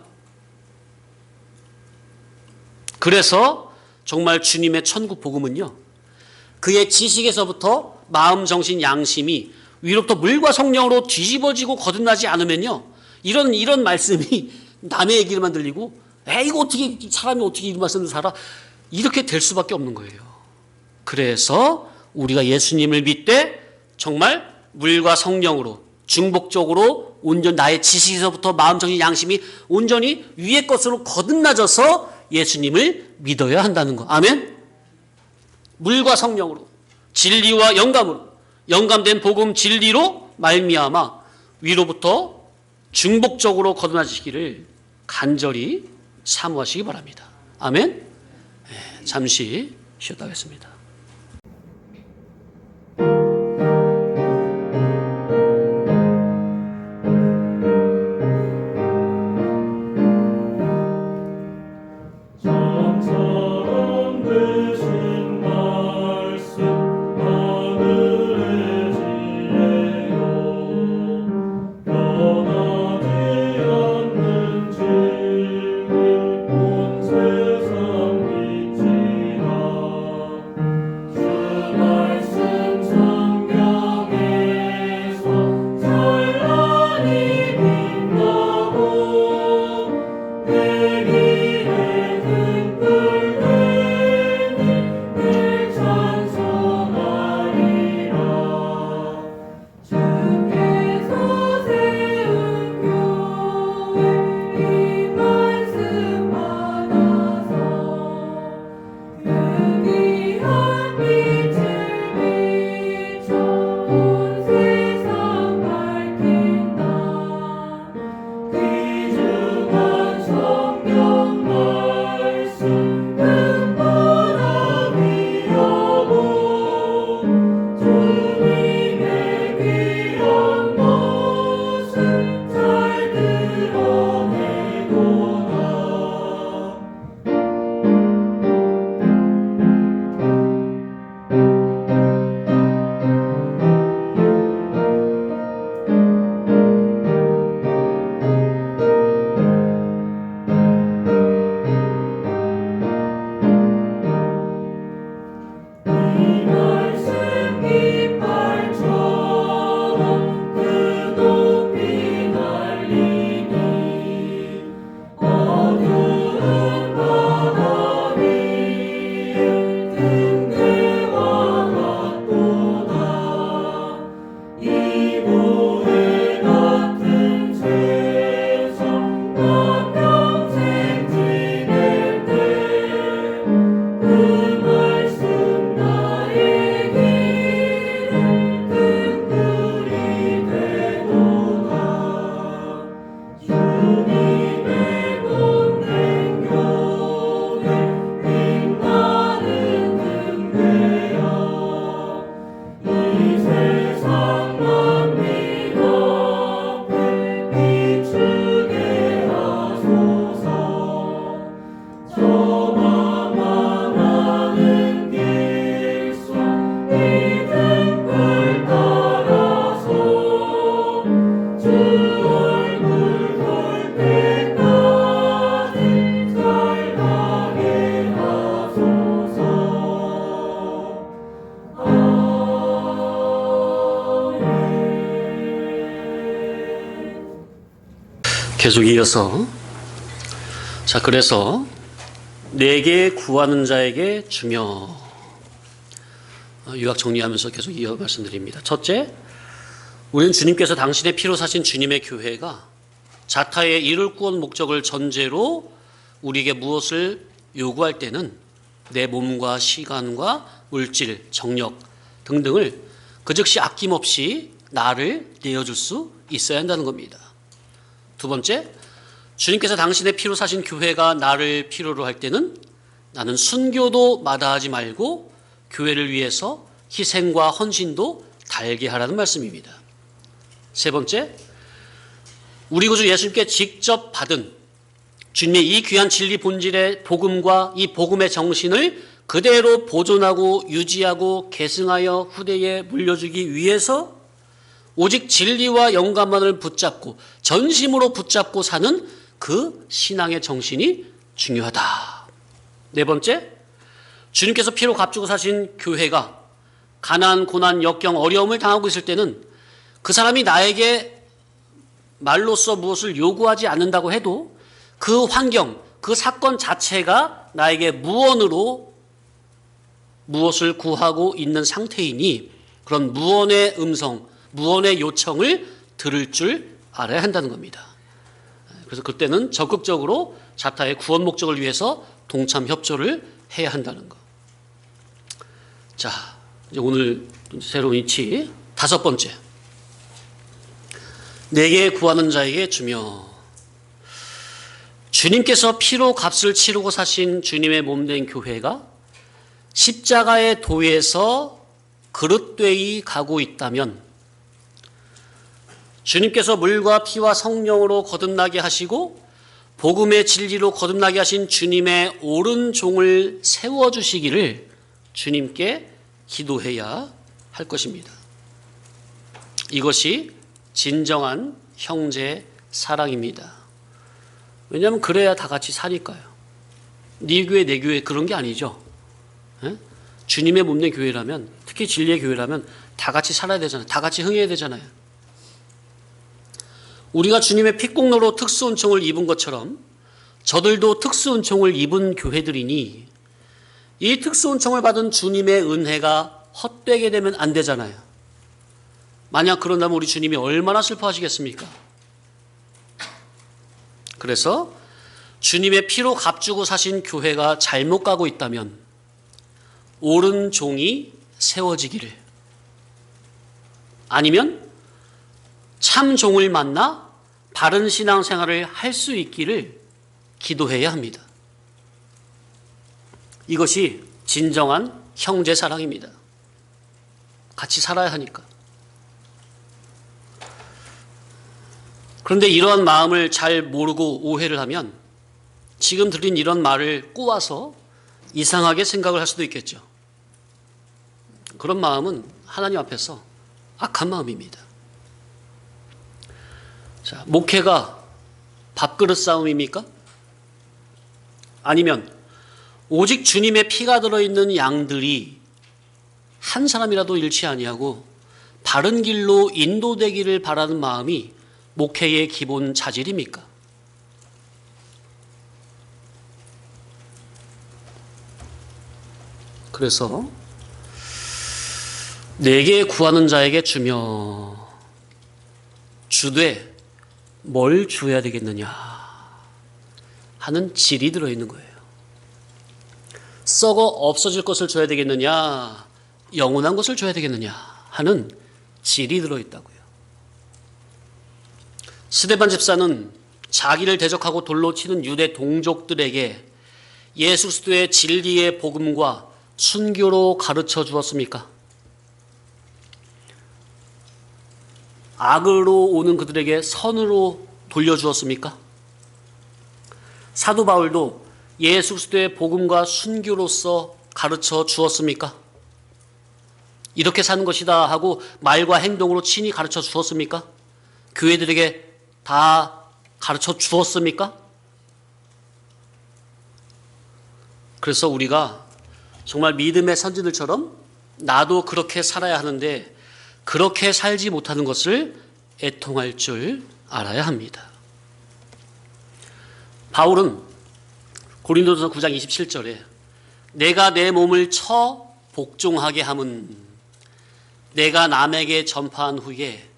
그래서 정말 주님의 천국 복음은요, 그의 지식에서부터 마음, 정신, 양심이 위로부터 물과 성령으로 뒤집어지고 거듭나지 않으면요, 이런 말씀이 남의 얘기로만 들리고, 이거 어떻게, 사람이 어떻게 이런 말씀을 살아? 이렇게 될 수밖에 없는 거예요. 그래서 우리가 예수님을 믿되 정말 물과 성령으로 중복적으로 온전 나의 지식에서부터 마음, 정신, 양심이 온전히 위의 것으로 거듭나져서 예수님을 믿어야 한다는 거. 아멘? 물과 성령으로, 진리와 영감으로, 영감된 복음 진리로 말미암아 위로부터 중복적으로 거듭나시기를 간절히 사모하시기 바랍니다. 아멘? 잠시 쉬었다 하겠습니다. 계속 이어서 자 그래서 내게 구하는 자에게 주며 요약 정리하면서 계속 이어 말씀드립니다. 첫째, 우리는 주님께서 당신의 피로 사신 주님의 교회가 자타의 이룰 구원 목적을 전제로 우리에게 무엇을 요구할 때는 내 몸과 시간과 물질, 정력 등등을 그 즉시 아낌없이 나를 내어줄 수 있어야 한다는 겁니다. 두 번째, 주님께서 당신의 피로 사신 교회가 나를 필요로 할 때는 나는 순교도 마다하지 말고 교회를 위해서 희생과 헌신도 달게 하라는 말씀입니다. 세 번째, 우리 구주 예수님께 직접 받은 주님의 이 귀한 진리 본질의 복음과 이 복음의 정신을 그대로 보존하고 유지하고 계승하여 후대에 물려주기 위해서 오직 진리와 영감만을 붙잡고 전심으로 붙잡고 사는 그 신앙의 정신이 중요하다. 네 번째, 주님께서 피로 값주고 사신 교회가 가난, 고난, 역경, 어려움을 당하고 있을 때는 그 사람이 나에게 말로써 무엇을 요구하지 않는다고 해도 그 환경, 그 사건 자체가 나에게 무언으로 무엇을 구하고 있는 상태이니 그런 무언의 음성, 무언의 요청을 들을 줄 알아야 한다는 겁니다. 그래서 그때는 적극적으로 자타의 구원 목적을 위해서 동참 협조를 해야 한다는 것. 자, 이제 오늘 새로운 이치 다섯 번째. 내게 구하는 자에게 주며. 주님께서 피로 값을 치르고 사신 주님의 몸된 교회가 십자가의 도에서 그릇되이 가고 있다면 주님께서 물과 피와 성령으로 거듭나게 하시고 복음의 진리로 거듭나게 하신 주님의 옳은 종을 세워주시기를 주님께 기도해야 할 것입니다. 이것이 진정한 형제 사랑입니다. 왜냐하면 그래야 다 같이 사니까요. 네 교회 내 교회 그런 게 아니죠. 에? 주님의 몸된 교회라면, 특히 진리의 교회라면 다 같이 살아야 되잖아요. 다 같이 흥해야 되잖아요. 우리가 주님의 핏공로로 특수은총을 입은 것처럼 저들도 특수은총을 입은 교회들이니 이 특수은총을 받은 주님의 은혜가 헛되게 되면 안 되잖아요. 만약 그런다면 우리 주님이 얼마나 슬퍼하시겠습니까? 그래서 주님의 피로 값주고 사신 교회가 잘못 가고 있다면 옳은 종이 세워지기를, 아니면 참 종을 만나 바른 신앙생활을 할 수 있기를 기도해야 합니다. 이것이 진정한 형제 사랑입니다. 같이 살아야 하니까. 그런데 이러한 마음을 잘 모르고 오해를 하면 지금 들린 이런 말을 꼬아서 이상하게 생각을 할 수도 있겠죠. 그런 마음은 하나님 앞에서 악한 마음입니다. 자, 목회가 밥그릇 싸움입니까? 아니면 오직 주님의 피가 들어있는 양들이 한 사람이라도 잃지 아니하고 바른 길로 인도되기를 바라는 마음이 목회의 기본 자질입니까? 그래서 내게 구하는 자에게 주며 주되 뭘 줘야 되겠느냐 하는 질이 들어있는 거예요. 썩어 없어질 것을 줘야 되겠느냐, 영원한 것을 줘야 되겠느냐 하는 질이 들어있다고요. 스데반 집사는 자기를 대적하고 돌로 치는 유대 동족들에게 예수 그리스도의 진리의 복음과 순교로 가르쳐 주었습니까? 악으로 오는 그들에게 선으로 돌려주었습니까? 사도 바울도 예수 그리스도의 복음과 순교로서 가르쳐 주었습니까? 이렇게 사는 것이다 하고 말과 행동으로 친히 가르쳐 주었습니까? 교회들에게 다 가르쳐 주었습니까? 그래서 우리가 정말 믿음의 선지들처럼 나도 그렇게 살아야 하는데 그렇게 살지 못하는 것을 애통할 줄 알아야 합니다. 바울은 고린도전서 9장 27절에 내가 내 몸을 쳐 복종하게 함은 내가 남에게 전파한 후에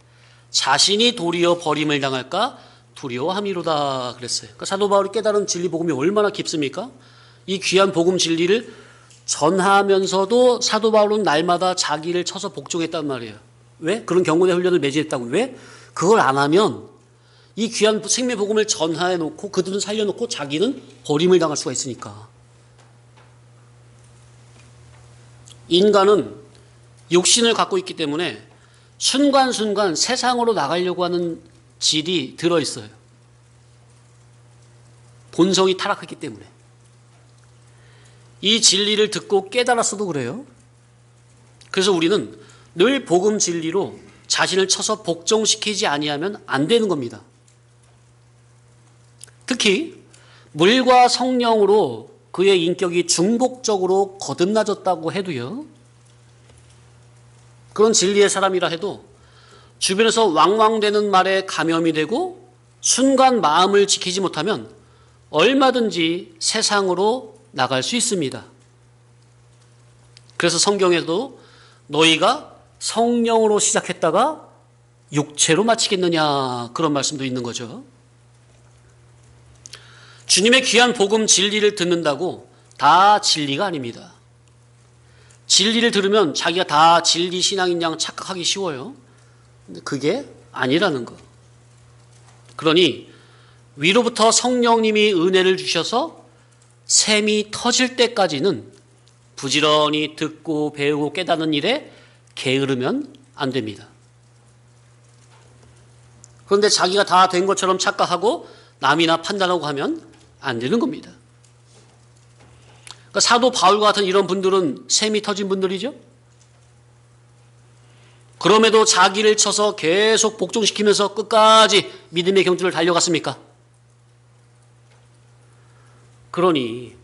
자신이 도리어 버림을 당할까 두려워함이로다 그랬어요. 그러니까 사도 바울이 깨달은 진리 복음이 얼마나 깊습니까? 이 귀한 복음 진리를 전하면서도 사도 바울은 날마다 자기를 쳐서 복종했단 말이에요. 왜? 그런 경건의 훈련을 매진했다고. 왜? 그걸 안 하면 이 귀한 생명 복음을 전하해 놓고 그들은 살려놓고 자기는 버림을 당할 수가 있으니까. 인간은 육신을 갖고 있기 때문에 순간순간 세상으로 나가려고 하는 질이 들어있어요. 본성이 타락했기 때문에. 이 진리를 듣고 깨달았어도 그래요. 그래서 우리는 늘 복음 진리로 자신을 쳐서 복종시키지 아니하면 안 되는 겁니다. 특히 물과 성령으로 그의 인격이 중복적으로 거듭나졌다고 해도요. 그런 진리의 사람이라 해도 주변에서 왕왕대는 말에 감염이 되고 순간 마음을 지키지 못하면 얼마든지 세상으로 나갈 수 있습니다. 그래서 성경에도 너희가 성령으로 시작했다가 육체로 마치겠느냐 그런 말씀도 있는 거죠. 주님의 귀한 복음 진리를 듣는다고 다 진리가 아닙니다. 진리를 들으면 자기가 다 진리 신앙인 양 착각하기 쉬워요. 근데 그게 아니라는 거. 그러니 위로부터 성령님이 은혜를 주셔서 샘이 터질 때까지는 부지런히 듣고 배우고 깨닫는 일에 게으르면 안 됩니다. 그런데 자기가 다 된 것처럼 착각하고 남이나 판단하고 하면 안 되는 겁니다. 그러니까 사도 바울과 같은 이런 분들은 샘이 터진 분들이죠. 그럼에도 자기를 쳐서 계속 복종시키면서 끝까지 믿음의 경주를 달려갔습니까? 그러니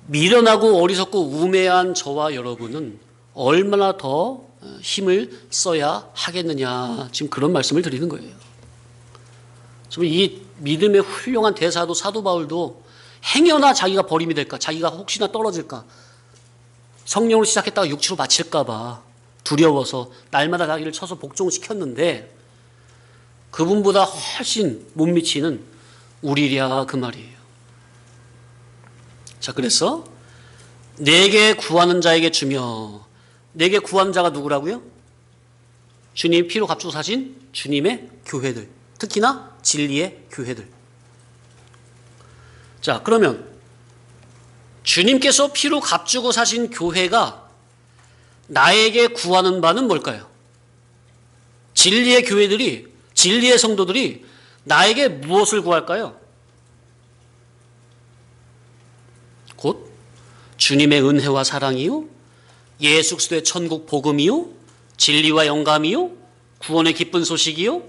미련하고 어리석고 우매한 저와 여러분은 얼마나 더 힘을 써야 하겠느냐 지금 그런 말씀을 드리는 거예요. 이 믿음의 훌륭한 대사도 사도 바울도 행여나 자기가 버림이 될까, 자기가 혹시나 떨어질까, 성령으로 시작했다가 육체로 마칠까 봐 두려워서 날마다 자기를 쳐서 복종시켰는데 그분보다 훨씬 못 미치는 우리랴 그 말이에요. 자, 그래서 내게 구하는 자에게 주며, 내게 구하는 자가 누구라고요? 주님 피로 값주고 사신 주님의 교회들, 특히나 진리의 교회들. 자, 그러면 주님께서 피로 값주고 사신 교회가 나에게 구하는 바는 뭘까요? 진리의 교회들이, 진리의 성도들이 나에게 무엇을 구할까요? 곧 주님의 은혜와 사랑이요, 예수 그리스도의 천국 복음이요, 진리와 영감이요, 구원의 기쁜 소식이요,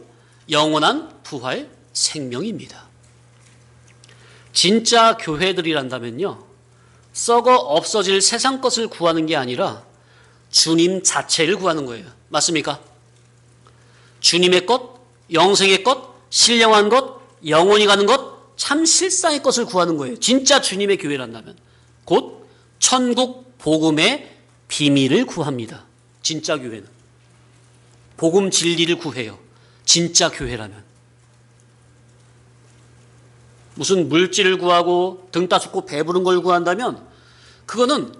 영원한 부활 생명입니다. 진짜 교회들이란다면요, 썩어 없어질 세상 것을 구하는 게 아니라 주님 자체를 구하는 거예요. 맞습니까? 주님의 것, 영생의 것, 신령한 것, 영원히 가는 것, 참 실상의 것을 구하는 거예요. 진짜 주님의 교회란다면 곧 천국 복음의 비밀을 구합니다. 진짜 교회는 복음 진리를 구해요. 진짜 교회라면. 무슨 물질을 구하고 등 따숩고 배부른 걸 구한다면 그거는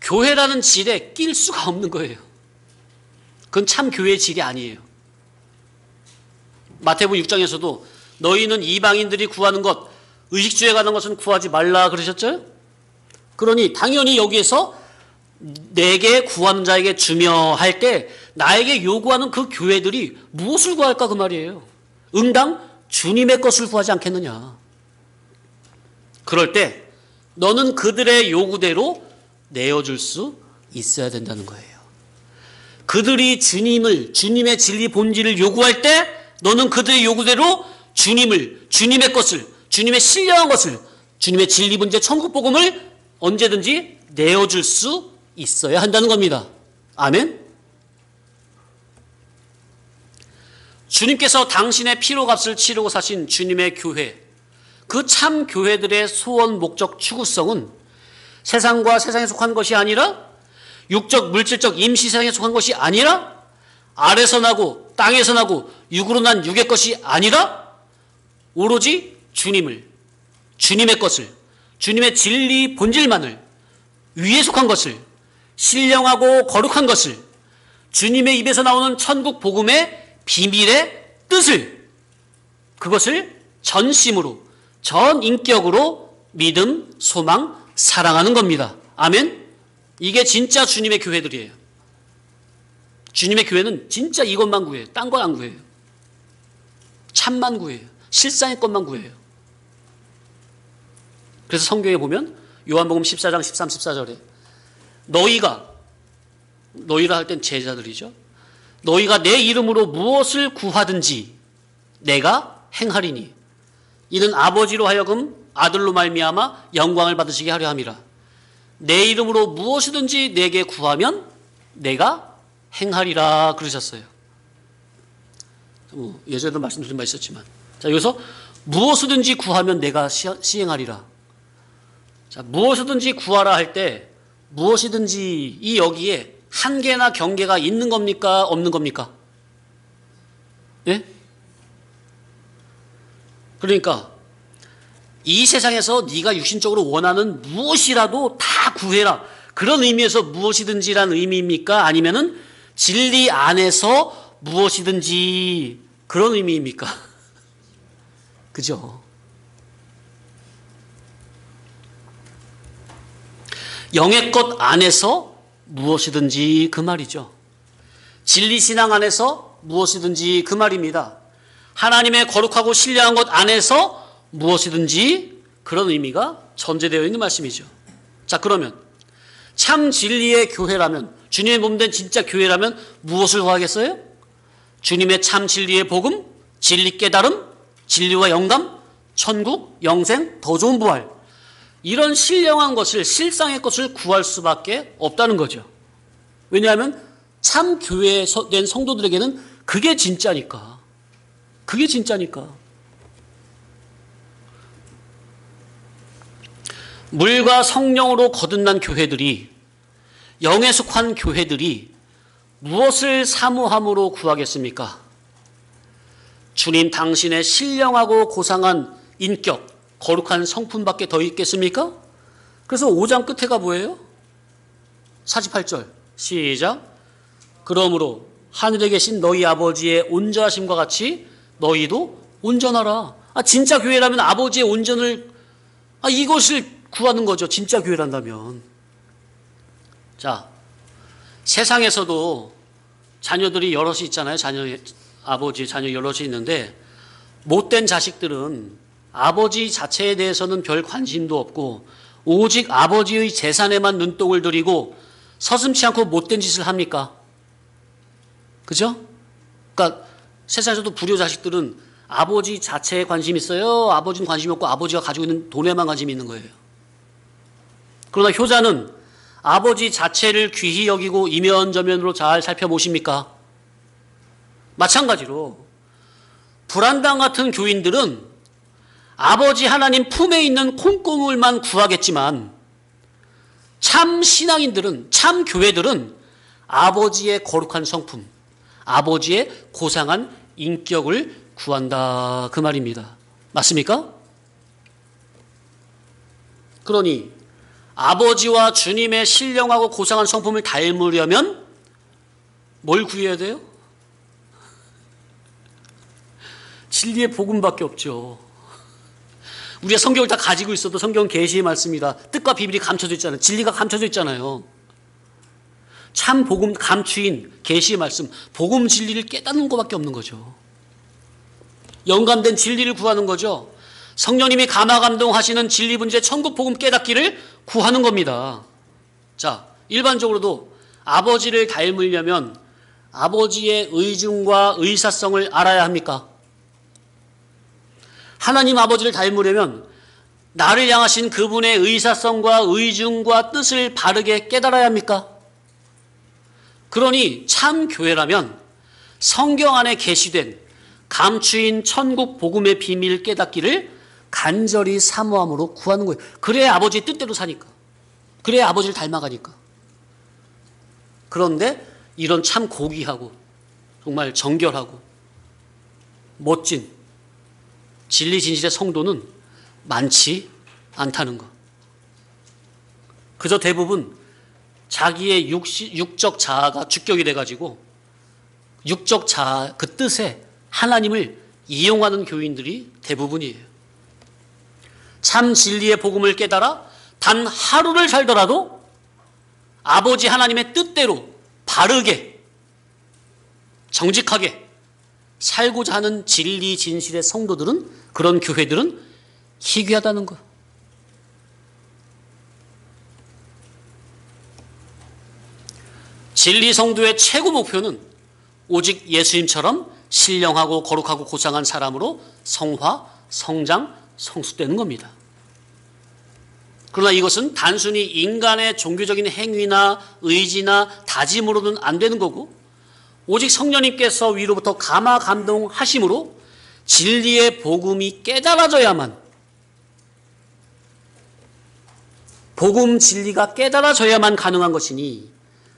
교회라는 질에 낄 수가 없는 거예요. 그건 참 교회의 질이 아니에요. 마태복음 6장에서도 너희는 이방인들이 구하는 것, 의식주에 가는 것은 구하지 말라 그러셨죠? 그러니 당연히 여기에서 내게 구하는 자에게 주며 할 때 나에게 요구하는 그 교회들이 무엇을 구할까 그 말이에요. 응당 주님의 것을 구하지 않겠느냐. 그럴 때 너는 그들의 요구대로 내어줄 수 있어야 된다는 거예요. 그들이 주님의 진리 본질을 요구할 때 너는 그들의 요구대로 주님의 것을, 주님의 신령한 것을, 주님의 진리 본질 천국 복음을 언제든지 내어줄 수 있어야 한다는 겁니다. 아멘? 주님께서 당신의 피로 값을 치르고 사신 주님의 교회, 그 그 참 교회들의 소원, 목적, 추구성은 세상과 세상에 속한 것이 아니라 육적, 물질적, 임시세상에 속한 것이 아니라 아래서 나고 땅에서 나고 육으로 난 육의 것이 아니라 오로지 주님을, 주님의 것을, 주님의 진리 본질만을, 위에 속한 것을, 신령하고 거룩한 것을, 주님의 입에서 나오는 천국 복음의 비밀의 뜻을, 그것을 전심으로, 전 인격으로 믿음, 소망, 사랑하는 겁니다. 아멘? 이게 진짜 주님의 교회들이에요. 주님의 교회는 진짜 이것만 구해요. 딴 건 안 구해요. 참만 구해요. 실상의 것만 구해요. 그래서 성경에 보면 요한복음 14장 13, 14절에 너희라 할 땐 제자들이죠. 너희가 내 이름으로 무엇을 구하든지 내가 행하리니 이는 아버지로 하여금 아들로 말미암아 영광을 받으시게 하려 함이라. 내 이름으로 무엇이든지 내게 구하면 내가 행하리라 그러셨어요. 예전에도 말씀드린 바 있었지만, 자, 여기서 무엇이든지 구하면 내가 시행하리라. 자, 무엇이든지 구하라 할 때 무엇이든지 이 여기에 한계나 경계가 있는 겁니까? 없는 겁니까? 예? 그러니까 이 세상에서 네가 육신적으로 원하는 무엇이라도 다 구해라. 그런 의미에서 무엇이든지란 의미입니까? 아니면은 진리 안에서 무엇이든지 그런 의미입니까? 그죠? 영의 것 안에서 무엇이든지 그 말이죠. 진리신앙 안에서 무엇이든지 그 말입니다. 하나님의 거룩하고 신령한 것 안에서 무엇이든지 그런 의미가 전제되어 있는 말씀이죠. 자, 그러면 참 진리의 교회라면, 주님의 몸된 진짜 교회라면 무엇을 구하겠어요? 주님의 참 진리의 복음, 진리 깨달음, 진리와 영감, 천국, 영생, 더 좋은 부활, 이런 신령한 것을, 실상의 것을 구할 수밖에 없다는 거죠. 왜냐하면 참 교회에 된 성도들에게는 그게 진짜니까. 그게 진짜니까. 물과 성령으로 거듭난 교회들이, 영에 속한 교회들이 무엇을 사모함으로 구하겠습니까? 주님 당신의 신령하고 고상한 인격, 거룩한 성품밖에 더 있겠습니까? 그래서 5장 끝에가 뭐예요? 48절 시작. 그러므로 하늘에 계신 너희 아버지의 온전하심과 같이 너희도 온전하라. 진짜 교회라면 아버지의 온전을, 이것을 구하는 거죠. 진짜 교회란다면. 자, 세상에서도 자녀들이 여럿이 있잖아요. 아버지, 자녀 여럿이 있는데 못된 자식들은 아버지 자체에 대해서는 별 관심도 없고 오직 아버지의 재산에만 눈독을 들이고 서슴지 않고 못된 짓을 합니까? 그죠? 그러니까 세상에서도 불효 자식들은 아버지 자체에 관심이 있어요. 아버지는 관심이 없고 아버지가 가지고 있는 돈에만 관심이 있는 거예요. 그러나 효자는 아버지 자체를 귀히 여기고 이면저면으로 잘 살펴보십니까? 마찬가지로 불안당 같은 교인들은 아버지 하나님 품에 있는 콩고물만 구하겠지만 참 신앙인들은, 참 교회들은 아버지의 거룩한 성품, 아버지의 고상한 인격을 구한다 그 말입니다. 맞습니까? 그러니 아버지와 주님의 신령하고 고상한 성품을 닮으려면 뭘 구해야 돼요? 진리의 복음밖에 없죠. 우리가 성경을 다 가지고 있어도 성경은 계시의 말씀이다. 뜻과 비밀이 감춰져 있잖아요. 진리가 감춰져 있잖아요. 참 복음 감추인 계시의 말씀, 복음 진리를 깨닫는 것밖에 없는 거죠. 영감된 진리를 구하는 거죠. 성령님이 감화 감동하시는 진리 분재 천국 복음 깨닫기를 구하는 겁니다. 자, 일반적으로도 아버지를 닮으려면 아버지의 의중과 의사성을 알아야 합니까? 하나님 아버지를 닮으려면 나를 향하신 그분의 의사성과 의중과 뜻을 바르게 깨달아야 합니까? 그러니 참 교회라면 성경 안에 계시된 감추인 천국 복음의 비밀 깨닫기를 간절히 사모함으로 구하는 거예요. 그래야 아버지의 뜻대로 사니까. 그래야 아버지를 닮아가니까. 그런데 이런 참 고귀하고 정말 정결하고 멋진 진리 진실의 성도는 많지 않다는 것. 그저 대부분 자기의 육적 자아가 주격이 돼가지고 육적 자아 그 뜻에 하나님을 이용하는 교인들이 대부분이에요. 참 진리의 복음을 깨달아 단 하루를 살더라도 아버지 하나님의 뜻대로 바르게 정직하게 살고자 하는 진리 진실의 성도들은, 그런 교회들은 희귀하다는 거예요. 진리 성도의 최고 목표는 오직 예수님처럼 신령하고 거룩하고 고상한 사람으로 성화, 성장, 성숙되는 겁니다. 그러나 이것은 단순히 인간의 종교적인 행위나 의지나 다짐으로는 안 되는 거고, 오직 성령님께서 위로부터 감화 감동하심으로 진리의 복음이 깨달아져야만, 복음 진리가 깨달아져야만 가능한 것이니,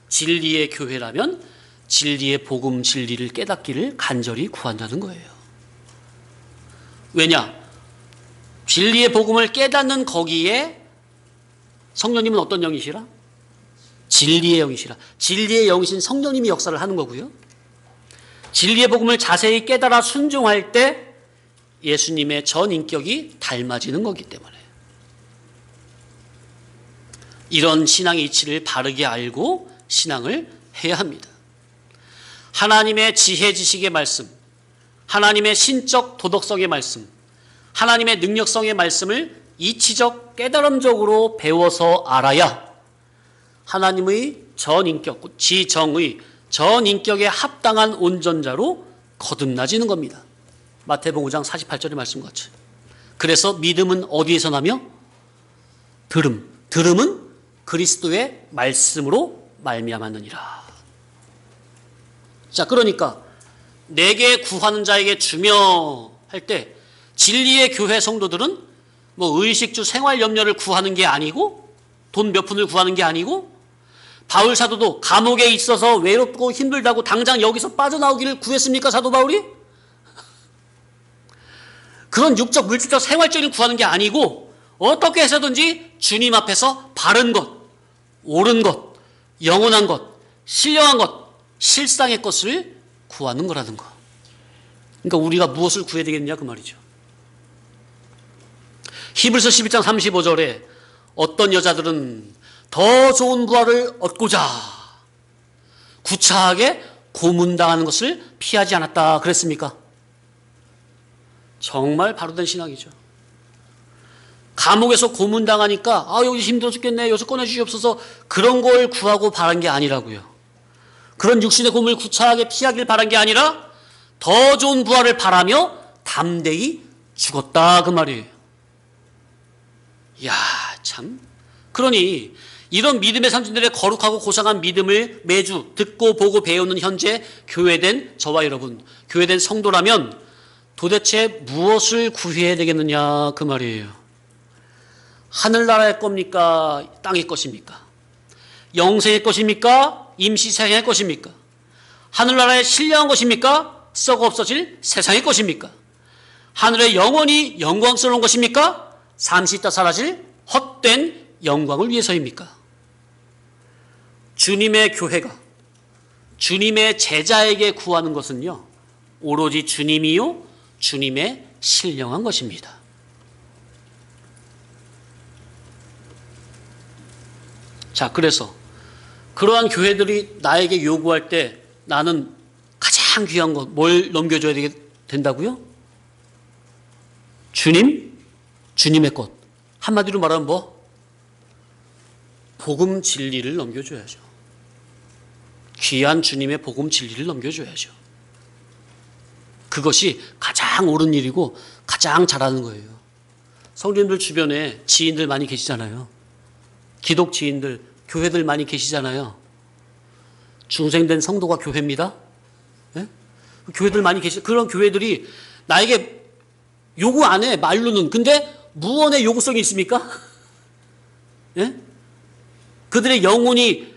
진리의 교회라면 진리의 복음 진리를 깨닫기를 간절히 구한다는 거예요. 왜냐? 진리의 복음을 깨닫는 거기에 성령님은 어떤 영이시라? 진리의 영이시라. 진리의 영이신 성령님이 역사를 하는 거고요. 진리의 복음을 자세히 깨달아 순종할 때 예수님의 전 인격이 닮아지는 거기 때문에 이런 신앙의 이치를 바르게 알고 신앙을 해야 합니다. 하나님의 지혜 지식의 말씀, 하나님의 신적 도덕성의 말씀, 하나님의 능력성의 말씀을 이치적 깨달음적으로 배워서 알아야 하나님의 전인격, 지정의 전인격에 합당한 온전자로 거듭나지는 겁니다. 마태복음 5장 48절의 말씀 같이. 그래서 믿음은 어디에서 나며? 들음은 그리스도의 말씀으로 말미암았느니라. 자, 그러니까 내게 구하는 자에게 주며 할 때 진리의 교회 성도들은 뭐 의식주 생활 염려를 구하는 게 아니고, 돈 몇 푼을 구하는 게 아니고, 바울 사도도 감옥에 있어서 외롭고 힘들다고 당장 여기서 빠져나오기를 구했습니까, 사도 바울이? 그런 육적 물질적 생활적인 구하는 게 아니고 어떻게 해서든지 주님 앞에서 바른 것, 옳은 것, 영원한 것, 신령한 것, 실상의 것을 구하는 거라는 거. 그러니까 우리가 무엇을 구해야 되겠느냐 그 말이죠. 히브리서 11장 35절에 어떤 여자들은 더 좋은 부활을 얻고자 구차하게 고문당하는 것을 피하지 않았다 그랬습니까? 정말 바로된 신앙이죠. 감옥에서 고문당하니까 여기 힘들어 죽겠네, 여기서 꺼내주시옵소서, 그런 걸 구하고 바란 게 아니라고요. 그런 육신의 고문을 구차하게 피하길 바란 게 아니라 더 좋은 부활을 바라며 담대히 죽었다 그 말이에요. 이야, 참. 그러니 이런 믿음의 상징들의 거룩하고 고상한 믿음을 매주 듣고 보고 배우는 현재 교회된 저와 여러분, 교회된 성도라면 도대체 무엇을 구해야 되겠느냐 그 말이에요. 하늘나라의 겁니까? 땅의 것입니까? 영생의 것입니까? 임시생의 것입니까? 하늘나라의 신령한 것입니까? 썩어 없어질 세상의 것입니까? 하늘의 영원히 영광스러운 것입니까? 잠시 있다 사라질 헛된 영광을 위해서입니까? 주님의 교회가 주님의 제자에게 구하는 것은요, 오로지 주님이요 주님의 신령한 것입니다. 자, 그래서 그러한 교회들이 나에게 요구할 때 나는 가장 귀한 것 뭘 넘겨줘야 된다고요? 주님의 것. 한마디로 말하면 뭐? 복음 진리를 넘겨줘야죠. 귀한 주님의 복음 진리를 넘겨줘야죠. 그것이 가장 옳은 일이고 가장 잘하는 거예요. 성도님들 주변에 지인들 많이 계시잖아요. 기독 지인들, 교회들 많이 계시잖아요. 중생된 성도가 교회입니다. 네? 교회들 많이 그런 교회들이 나에게 요구 안 해, 말로는. 근데 무언의 요구성이 있습니까? 예? 그들의 영혼이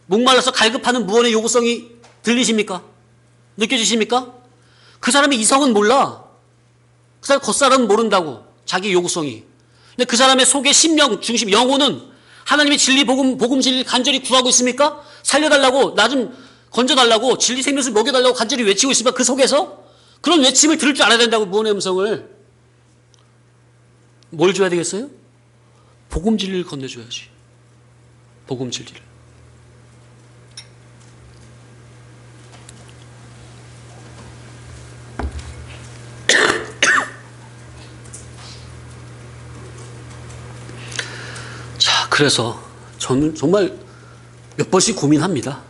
목말라서 갈급하는 무언의 요구성이 들리십니까? 느껴지십니까? 그 사람의 이성은 몰라. 그 사람 겉사람은 모른다고. 자기 요구성이. 근데 그 사람의 속의 심령, 중심, 영혼은 하나님의 진리, 복음 진리 간절히 구하고 있습니까? 살려달라고, 나 좀 건져달라고, 진리 생명수 먹여달라고 간절히 외치고 있습니까? 그 속에서? 그런 외침을 들을 줄 알아야 된다고, 무언의 음성을. 뭘 줘야 되겠어요? 복음 진리를 건네줘야지. 복음 진리를. 자, 그래서 저는 정말 몇 번씩 고민합니다.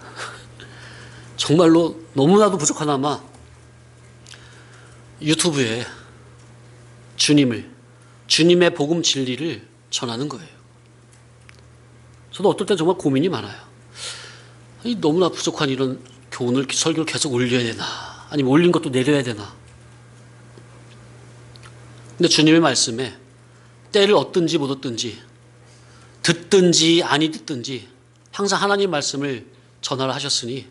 정말로 너무나도 부족하나마 유튜브에 주님의 복음 진리를 전하는 거예요. 저도 어떨 때 정말 고민이 많아요. 너무나 부족한 이런 교훈을, 설교를 계속 올려야 되나? 아니면 올린 것도 내려야 되나? 근데 주님의 말씀에 때를 얻든지 못 얻든지, 듣든지 아니 듣든지 항상 하나님 말씀을 전하라 하셨으니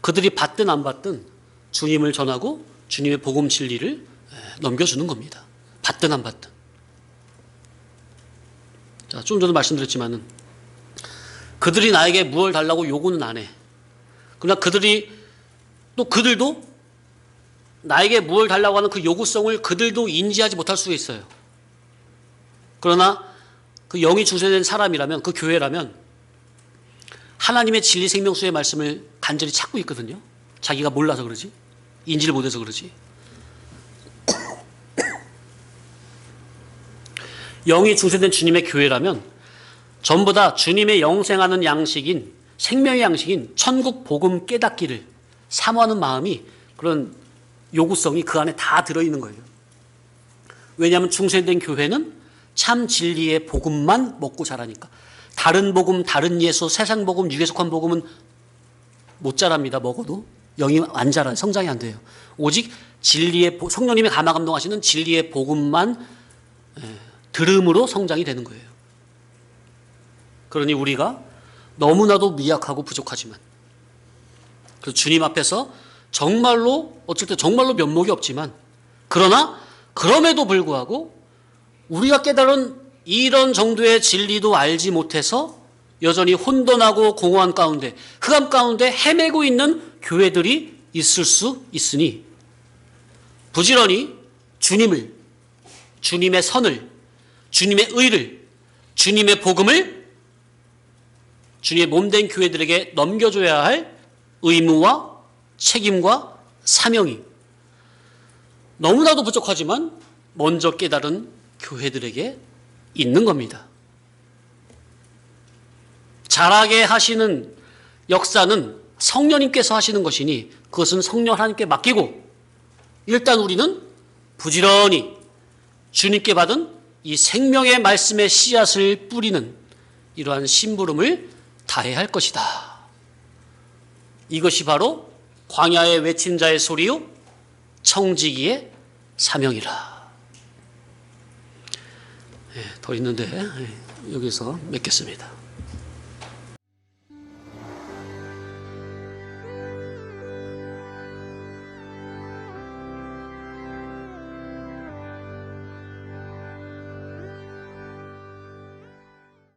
그들이 받든 안 받든 주님을 전하고 주님의 복음 진리를 넘겨주는 겁니다. 받든 안 받든. 자, 좀 전에 말씀드렸지만은 그들이 나에게 무엇을 달라고 요구는 안 해. 그러나 그들도 나에게 무엇을 달라고 하는 그 요구성을 그들도 인지하지 못할 수가 있어요. 그러나 그 영이 중생된 사람이라면, 그 교회라면 하나님의 진리 생명수의 말씀을 간절히 찾고 있거든요. 자기가 몰라서 그러지, 인지를 못해서 그러지. 영이 중생된 주님의 교회라면 전부 다 주님의 영생하는 양식인, 생명의 양식인 천국 복음 깨닫기를 사모하는 마음이, 그런 요구성이 그 안에 다 들어있는 거예요. 왜냐하면 중생된 교회는 참 진리의 복음만 먹고 자라니까. 다른 복음, 다른 예수, 세상 복음, 육에 속한 복음은 못 자랍니다. 먹어도 영이 안 자라요. 성장이 안 돼요. 오직 진리의, 성령님이 감화 감동하시는 진리의 복음만 들음으로 성장이 되는 거예요. 그러니 우리가 너무나도 미약하고 부족하지만, 그래서 주님 앞에서 정말로, 어쩔 때 정말로 면목이 없지만, 그러나 그럼에도 불구하고 우리가 깨달은 이런 정도의 진리도 알지 못해서 여전히 혼돈하고 공허한 가운데, 흑암 가운데 헤매고 있는 교회들이 있을 수 있으니 부지런히 주님을, 주님의 선을, 주님의 의를, 주님의 복음을 주님의 몸된 교회들에게 넘겨줘야 할 의무와 책임과 사명이 너무나도 부족하지만 먼저 깨달은 교회들에게 있는 겁니다. 잘하게 하시는 역사는 성령님께서 하시는 것이니 그것은 성령 하나님께 맡기고, 일단 우리는 부지런히 주님께 받은 이 생명의 말씀의 씨앗을 뿌리는 이러한 심부름을 다해야 할 것이다. 이것이 바로 광야에 외친 자의 소리요 청지기의 사명이라. 더 있는데 여기서 맺겠습니다.